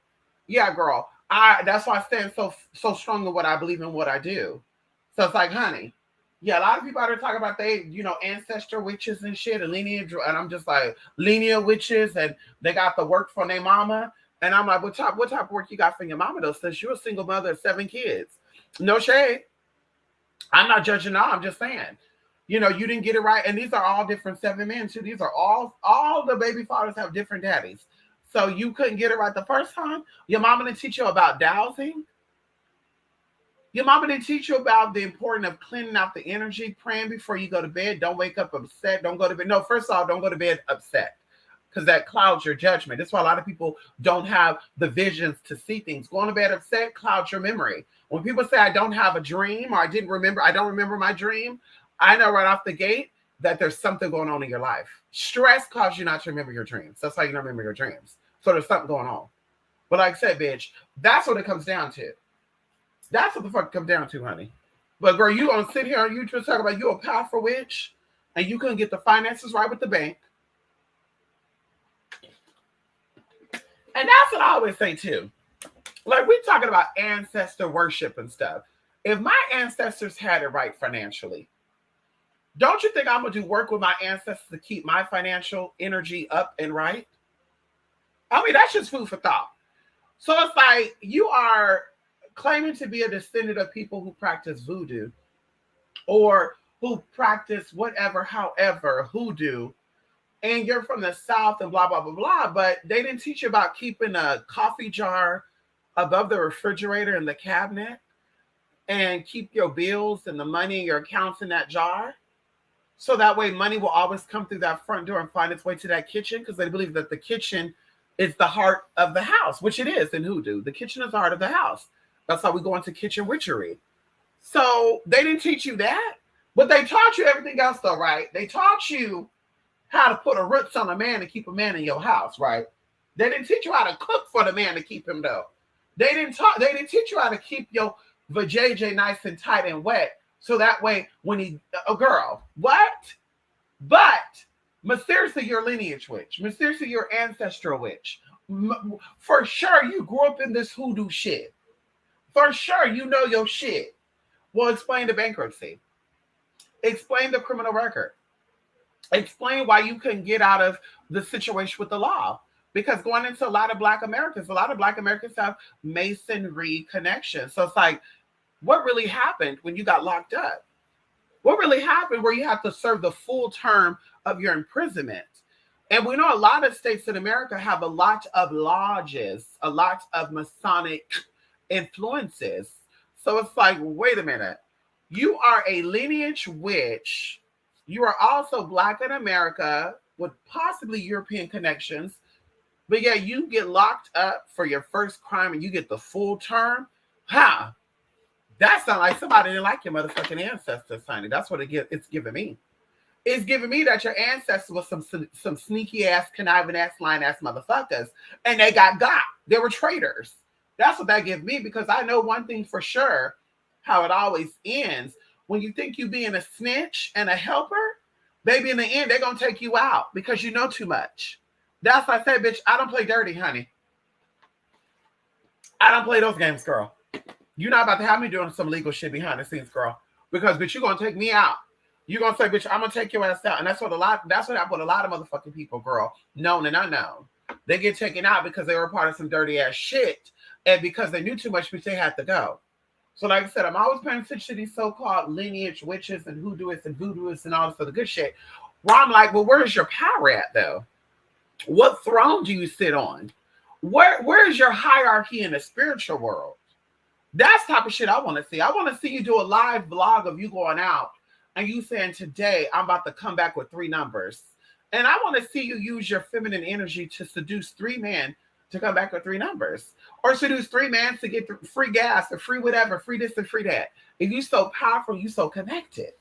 yeah, girl, that's why I stand so strong in what I believe in, what I do. So it's like, honey, yeah, a lot of people out there talking about ancestor witches and shit and lineage, and I'm just like, lineal witches, and they got the work from their mama. And I'm like, what type of work you got from your mama, though, since you're a single mother of 7 kids? No shade. I'm not judging all. I'm just saying, you didn't get it right. And these are all different 7 men, too. These are all the baby fathers have different daddies. So you couldn't get it right the first time? Your mama didn't teach you about dowsing? Your mama didn't teach you about the importance of cleaning out the energy, praying before you go to bed? Don't wake up upset. Don't go to bed. No, first of all, don't go to bed upset, because that clouds your judgment. That's why a lot of people don't have the visions to see things. Going to bed upset clouds your memory. When people say I don't have a dream, or I don't remember my dream, I know right off the gate that there's something going on in your life. Stress causes you not to remember your dreams. That's why you don't remember your dreams. So there's something going on. But like I said, bitch, that's what it comes down to. That's what the fuck it comes down to, honey. But girl, you gonna sit here on YouTube talking about you a powerful witch and you couldn't get the finances right with the bank. And that's what I always say too. Like we talking about ancestor worship and stuff. If my ancestors had it right financially, don't you think I'm gonna do work with my ancestors to keep my financial energy up and right? I mean, that's just food for thought. So it's like you are claiming to be a descendant of people who practice voodoo or who practice whatever, however, hoodoo, and you're from the South and blah, blah, blah, blah. But they didn't teach you about keeping a coffee jar above the refrigerator in the cabinet and keep your bills and the money in your accounts in that jar. So that way money will always come through that front door and find its way to that kitchen because they believe that the kitchen is the heart of the house, which it is in hoodoo. The kitchen is the heart of the house. That's how we go into kitchen witchery. So they didn't teach you that, but they taught you everything else though, right? They taught you how to put a roots on a man to keep a man in your house, right? They didn't teach you how to cook for the man to keep him though. They didn't teach you how to keep your vajayjay nice and tight and wet. So that way when a girl, what? But mysteriously your lineage witch, mysteriously your ancestral witch. For sure you grew up in this hoodoo shit. For sure you know your shit. Well, explain the bankruptcy. Explain the criminal record. Explain why you couldn't get out of the situation with the law. Because going into a lot of Black Americans have Masonry connections. So it's like, what really happened when you got locked up? What really happened where you have to serve the full term of your imprisonment? And we know a lot of states in America have a lot of lodges, a lot of Masonic influences. So it's like, wait a minute. You are a lineage witch. You are also Black in America with possibly European connections. But yeah, you get locked up for your first crime and you get the full term. Huh? That sounds like somebody didn't like your motherfucking ancestors, honey. That's what it's giving me. It's giving me that your ancestors was some sneaky ass, conniving ass, lying ass motherfuckers, and they got. They were traitors. That's what that gives me because I know one thing for sure, how it always ends. When you think you being a snitch and a helper, baby, in the end, they're going to take you out because you know too much. That's why I said, bitch, I don't play dirty, honey. I don't play those games, girl. You're not about to have me doing some legal shit behind the scenes, girl. Because, bitch, you're going to take me out. You're going to say, bitch, I'm going to take your ass out. And that's what happened with a lot of motherfucking people, girl. Known and unknown. They get taken out because they were part of some dirty ass shit. And because they knew too much, bitch, they had to go. So like I said, I'm always paying attention to these so-called lineage witches and hoodooists and voodooists and all this other good shit. Where I'm like, well, where's your power at, though? What throne do you sit on? Where is your hierarchy in the spiritual world? That's the type of shit I want to see. I want to see you do a live vlog of you going out and you saying, today, I'm about to come back with 3 numbers. And I want to see you use your feminine energy to seduce 3 men to come back with 3 numbers. Or seduce 3 men to get free gas or free whatever, free this and free that. If you're so powerful, you're so connected.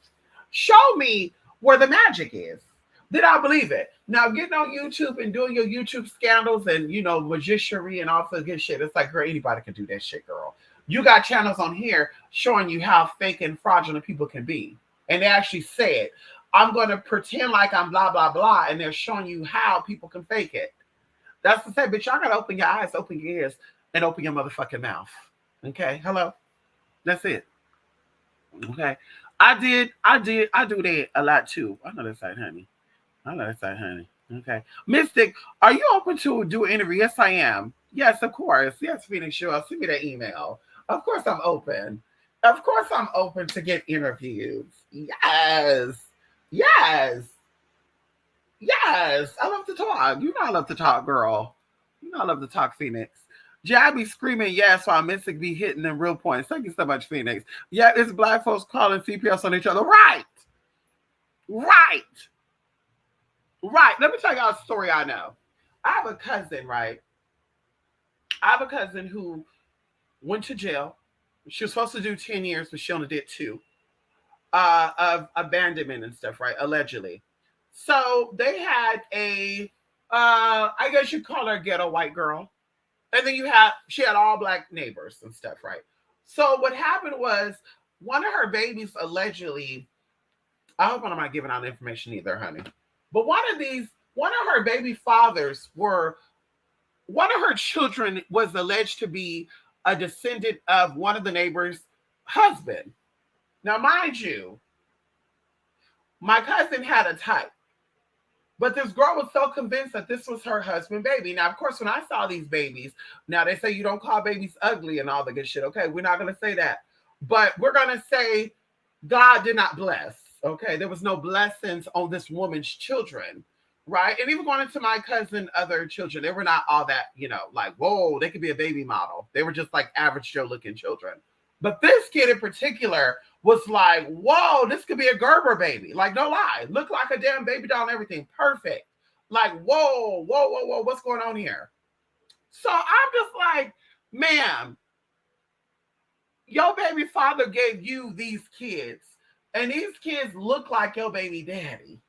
Show me where the magic is. Then I'll believe it. Now, getting on YouTube and doing your YouTube scandals and, magicianry and all that good shit, it's like, girl, anybody can do that shit, girl. You got channels on here showing you how fake and fraudulent people can be. And they actually said, I'm going to pretend like I'm blah, blah, blah. And they're showing you how people can fake it. That's the thing, bitch. Y'all got to open your eyes, open your ears, and open your motherfucking mouth. Okay? Hello? That's it. Okay? I do that a lot too. I know that's right, honey. Okay. Mystic, are you open to do an interview? Yes, I am. Yes, of course. Yes, Phoenix, sure. Send me that email. Of course I'm open. Of course I'm open to get interviews. Yes. Yes. Yes. I love to talk. You know I love to talk, girl. You know I love to talk, Phoenix. Jab be screaming yes while Mystic be hitting them real points. Thank you so much, Phoenix. Yeah, it's Black folks calling CPS on each other. Right. Right. Right. Let me tell y'all a story I know. I have a cousin, right? I have a cousin who went to jail. She was supposed to do 10 years, but she only did 2 of abandonment and stuff, right? Allegedly. So they had I guess you'd call her a ghetto white girl. And then she had all black neighbors and stuff, right? So what happened was one of her babies allegedly, I hope I'm not giving out information either, honey. But one of her baby fathers one of her children was alleged to be a descendant of one of the neighbors' husband. Now, mind you, my cousin had a type. But this girl was so convinced that this was her husband baby. Now, of course, when I saw these babies, now they say you don't call babies ugly and all the good shit. Okay, we're not going to say that. But we're going to say God did not bless. Okay, there was no blessings on this woman's children, right? And even going into my cousin, other children, they were not all that, like, whoa, they could be a baby model. They were just like average Joe looking children. But this kid in particular was like, whoa, this could be a Gerber baby. Like, no lie. Look like a damn baby doll and everything. Perfect. Like, whoa, whoa, whoa, whoa. What's going on here? So I'm just like, ma'am, your baby father gave you these kids, and these kids look like your baby daddy.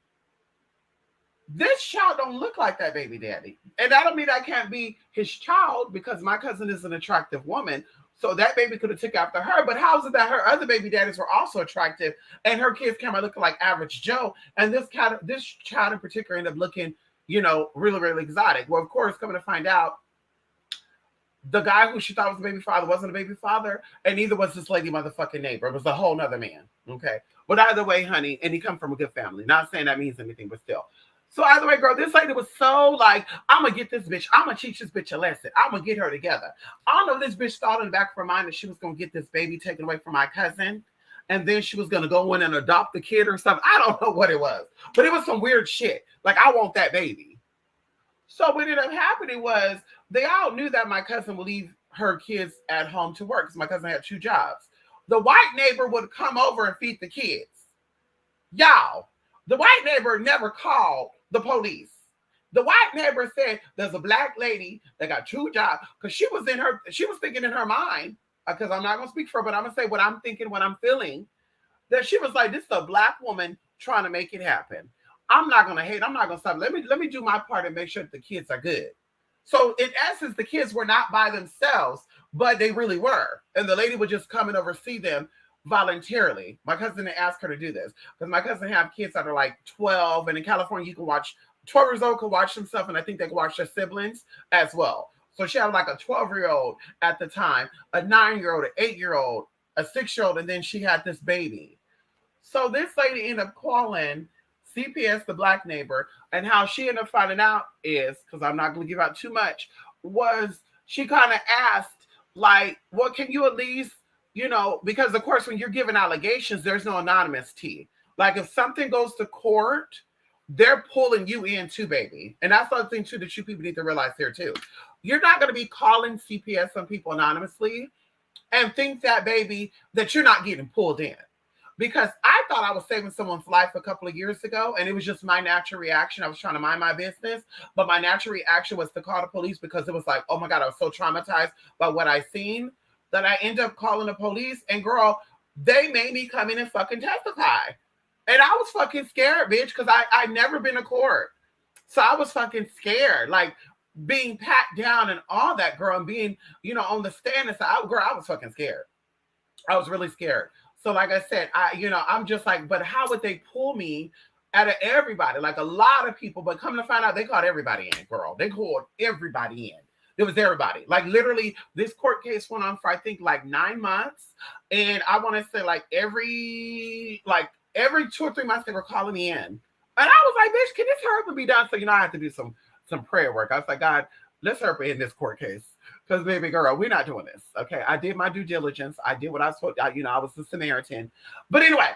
This child don't look like that baby daddy. And that don't mean that can't be his child, because my cousin is an attractive woman. So that baby could have took after her. But how is it that her other baby daddies were also attractive and her kids came out looking like average Joe? And this child in particular ended up looking, really, really exotic. Well, of course, coming to find out, the guy who she thought was a baby father wasn't a baby father, and neither was this lady motherfucking neighbor. It was a whole nother man. Okay. But either way, honey, and he come from a good family. Not saying that means anything, but still. So either way, girl, this lady was so like, I'm going to get this bitch. I'm going to teach this bitch a lesson. I'm going to get her together. I don't know, this bitch thought in the back of her mind that she was going to get this baby taken away from my cousin. And then she was going to go in and adopt the kid or something. I don't know what it was. But it was some weird shit. Like, I want that baby. So what ended up happening was they all knew that my cousin would leave her kids at home to work because my cousin had 2 jobs. The white neighbor would come over and feed the kids. Y'all, the white neighbor never called the police. The white neighbor said there's a black lady that got 2 jobs, because she was thinking in her mind, because I'm not going to speak for her, but I'm going to say what I'm thinking, what I'm feeling, that she was like, this is a black woman trying to make it happen. I'm not going to hate. I'm not going to stop. Let me do my part and make sure that the kids are good. So in essence, the kids were not by themselves, but they really were. And the lady would just come and oversee them voluntarily. My cousin didn't ask her to do this, because my cousin have kids that are like 12, and in California you can watch 12 years old can watch themselves, and I think they can watch their siblings as well. So she had like a 12-year-old at the time, a 9-year-old, an 8-year-old, a 6-year-old, and then she had this baby. So this lady ended up calling CPS, the black neighbor, and how she ended up finding out is, because I'm not going to give out too much, was she kind of asked, like, well, can you at least, because of course, when you're giving allegations, there's no anonymous T. Like, if something goes to court, they're pulling you in too, baby. And that's the other thing too that you people need to realize here too. You're not going to be calling CPS on people anonymously and think that, baby, that you're not getting pulled in. Because I thought I was saving someone's life a couple of years ago, and it was just my natural reaction. I was trying to mind my business, but my natural reaction was to call the police, because it was like, oh my God, I was so traumatized by what I seen that I ended up calling the police. And girl, they made me come in and fucking testify. And I was fucking scared, bitch, because I never been to court. So I was fucking scared, like being pat down and all that, girl, and being, on the stand and stuff. I was fucking scared. I was really scared. So like I said, I'm just like, but how would they pull me out of everybody? Like a lot of people, but come to find out, they called everybody in, girl. They called everybody in. It was everybody. Like literally, this court case went on for, I think, like 9 months. And I want to say every 2 or 3 months, they were calling me in. And I was like, bitch, can this hurry up be done? So, I have to do some prayer work. I was like, God, let's hurry in this court case. Because, baby girl, we're not doing this. Okay. I did my due diligence. I did what I was supposed to. I was the Samaritan. But anyway,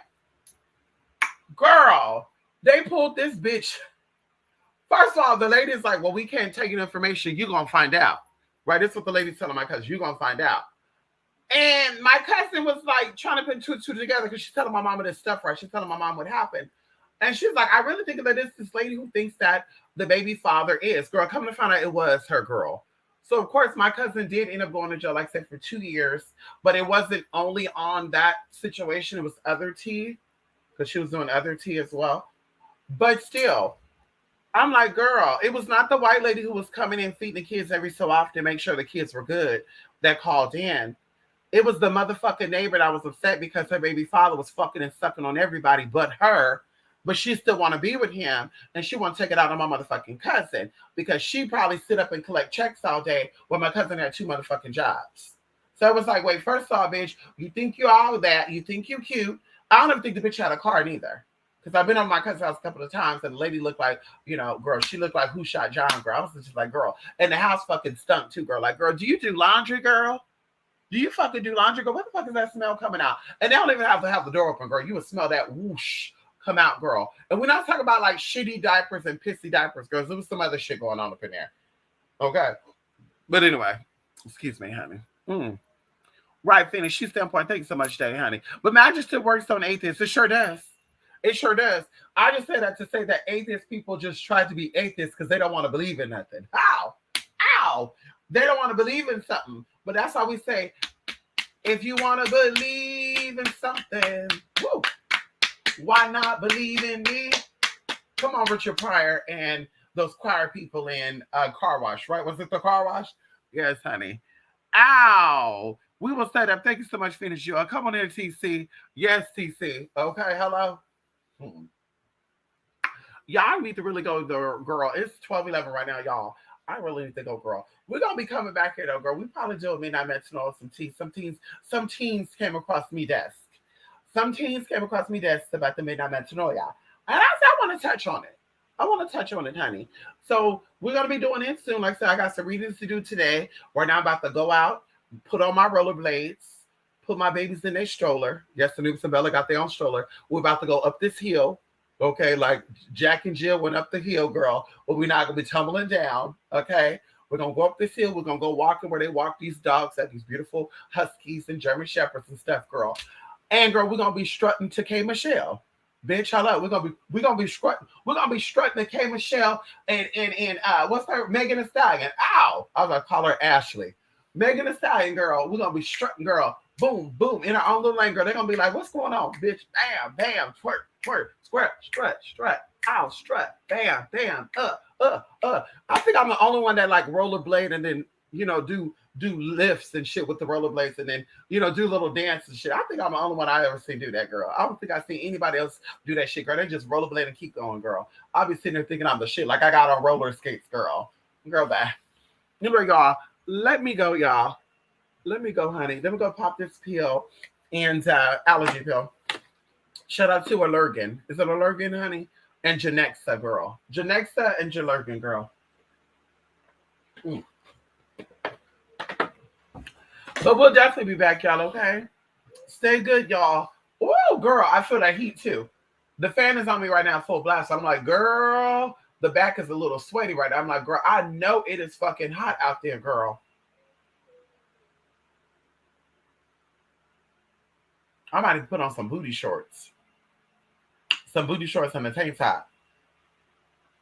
girl, they pulled this bitch. First of all, the lady's like, well, we can't take your information. You're going to find out. Right? This is what the lady's telling my cousin. You're going to find out. And my cousin was like trying to put 2 and 2 together, because she's telling my mama this stuff, right? She's telling my mom what happened. And she's like, I really think that it's this lady who thinks that the baby father is. Girl, come to find out, it was her, girl. So, of course, my cousin did end up going to jail, like I said, for 2 years. But it wasn't only on that situation. It was other tea, because she was doing other tea as well. But still, I'm like, girl, it was not the white lady who was coming in feeding the kids every so often to make sure the kids were good that called in. It was the motherfucking neighbor that was upset because her baby father was fucking and sucking on everybody but her. But she still want to be with him, and she want to take it out on my motherfucking cousin because she probably sit up and collect checks all day when my cousin had 2 motherfucking jobs. So it was like, wait, first of all, bitch, you think you all that, you think you cute. I don't even think the bitch had a car neither. Because I've been on my cousin's house a couple of times, and the lady looked like, girl, she looked like Who Shot John, girl. I was just like, girl. And the house fucking stunk too, girl. Like, girl, do you do laundry, girl? Do you fucking do laundry? Girl, what the fuck is that smell coming out? And they don't even have to have the door open, girl. You would smell that whoosh come out, girl. And we're not talking about like shitty diapers and pissy diapers, girls. There was some other shit going on up in there. Okay. But anyway, excuse me, honey. Right, finish. She's standpoint. Thank you so much, Daddy, honey. But magic still works on atheists. It sure does. It sure does. I just said that to say that atheist people just try to be atheists because they don't want to believe in nothing. How? Ow! They don't want to believe in something. But that's why we say, if you want to believe in something, woo, why not believe in me? Come on, Richard Pryor and those choir people in Car Wash, right? Was it the Car Wash? Yes, honey. Ow! We will set up. Thank you so much, Finish You. Come on in, TC. Yes, TC. Okay, hello. Y'all need to really go, girl. It's 12:11 right now, y'all. I really need to go, girl. We're gonna be coming back here though, girl. We probably do a midnight metronome, some tea. Some teens came across me desk. Some teens came across me desk about the midnight metronome, y'all. And I want to touch on it. I want to touch on it, honey. So we're gonna be doing it soon. Like I said, I got some readings to do today. We're now about to go out, put on my rollerblades, put my babies in their stroller. Yes, Anubis and Bella got their own stroller. We're about to go up this hill. Okay, like Jack and Jill went up the hill, girl, but we're not gonna be tumbling down. Okay, we're gonna go up this hill. We're gonna go walking where they walk these dogs, at these beautiful huskies and German shepherds and stuff, girl. And girl, we're gonna be strutting to K Michelle. Bitch, hello. We're gonna be strutting to K Michelle and what's her Megan Thee Stallion. Ow! I was gonna call her Ashley. Megan Thee Stallion, girl. We're gonna be strutting, girl. Boom, boom, in our own little lane, girl. They're gonna be like, what's going on, bitch? Bam, bam, twerk, twerk, squirt, strut, ow, strut, bam, bam, I think I'm the only one that like rollerblade and then do lifts and shit with the rollerblades and then do little dance and shit. I think I'm the only one I ever seen do that, girl. I don't think I've seen anybody else do that shit, girl. They just rollerblade and keep going, girl. I'll be sitting there thinking I'm the shit, like I got on roller skates, girl. Girl, bye. Anyway, y'all, let me go, y'all. Let me go, honey. Let me go pop this pill and allergy pill. Shout out to Allergan. Is it Allergan, honey? And Janexa, girl. Janexa and Jalergan, girl. But we'll definitely be back, y'all, okay? Stay good, y'all. Oh, girl, I feel that heat, too. The fan is on me right now, full blast. I'm like, girl, the back is a little sweaty right now. I'm like, girl, I know it is fucking hot out there, girl. I might even put on some booty shorts. Some booty shorts and a tank top.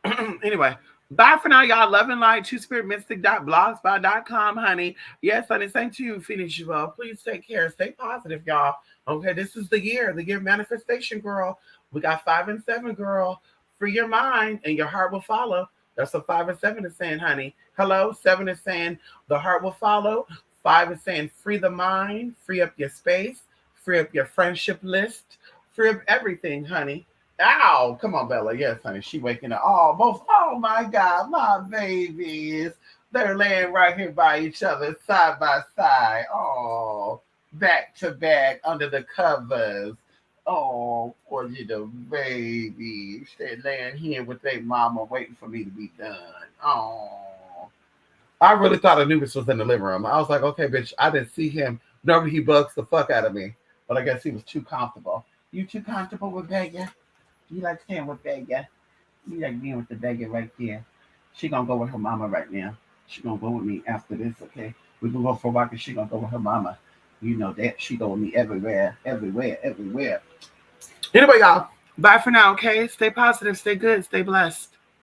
Anyway, bye for now, y'all. Love and light, twospiritmystic.blogspot.com, honey. Yes, honey, same to you, Finish You Well. Please take care. Stay positive, y'all. Okay, this is the year of manifestation, girl. We got 5 and 7, girl. Free your mind and your heart will follow. That's what 5 and 7 is saying, honey. Hello, 7 is saying the heart will follow. 5 is saying free the mind, free up your space, free up your friendship list, free up everything, honey. Ow, come on, Bella. Yes, honey. She waking up. Oh my God, my babies. They're laying right here by each other, side by side. Oh, back to back under the covers. Oh, poor little babies. They're laying here with their mama waiting for me to be done. Oh. I really thought Anubis was in the living room. I was like, okay, bitch, I didn't see him. Normally he bugs the fuck out of me. But I guess he was too comfortable. You too comfortable with Vega? You like staying with Vega? You like being with the Vega right there? She gonna go with her mama right now. She gonna go with me after this, okay? We gonna go for a walk and she gonna go with her mama. You know that. She go with me everywhere. Anyway, y'all. Bye for now, okay? Stay positive, stay good, stay blessed.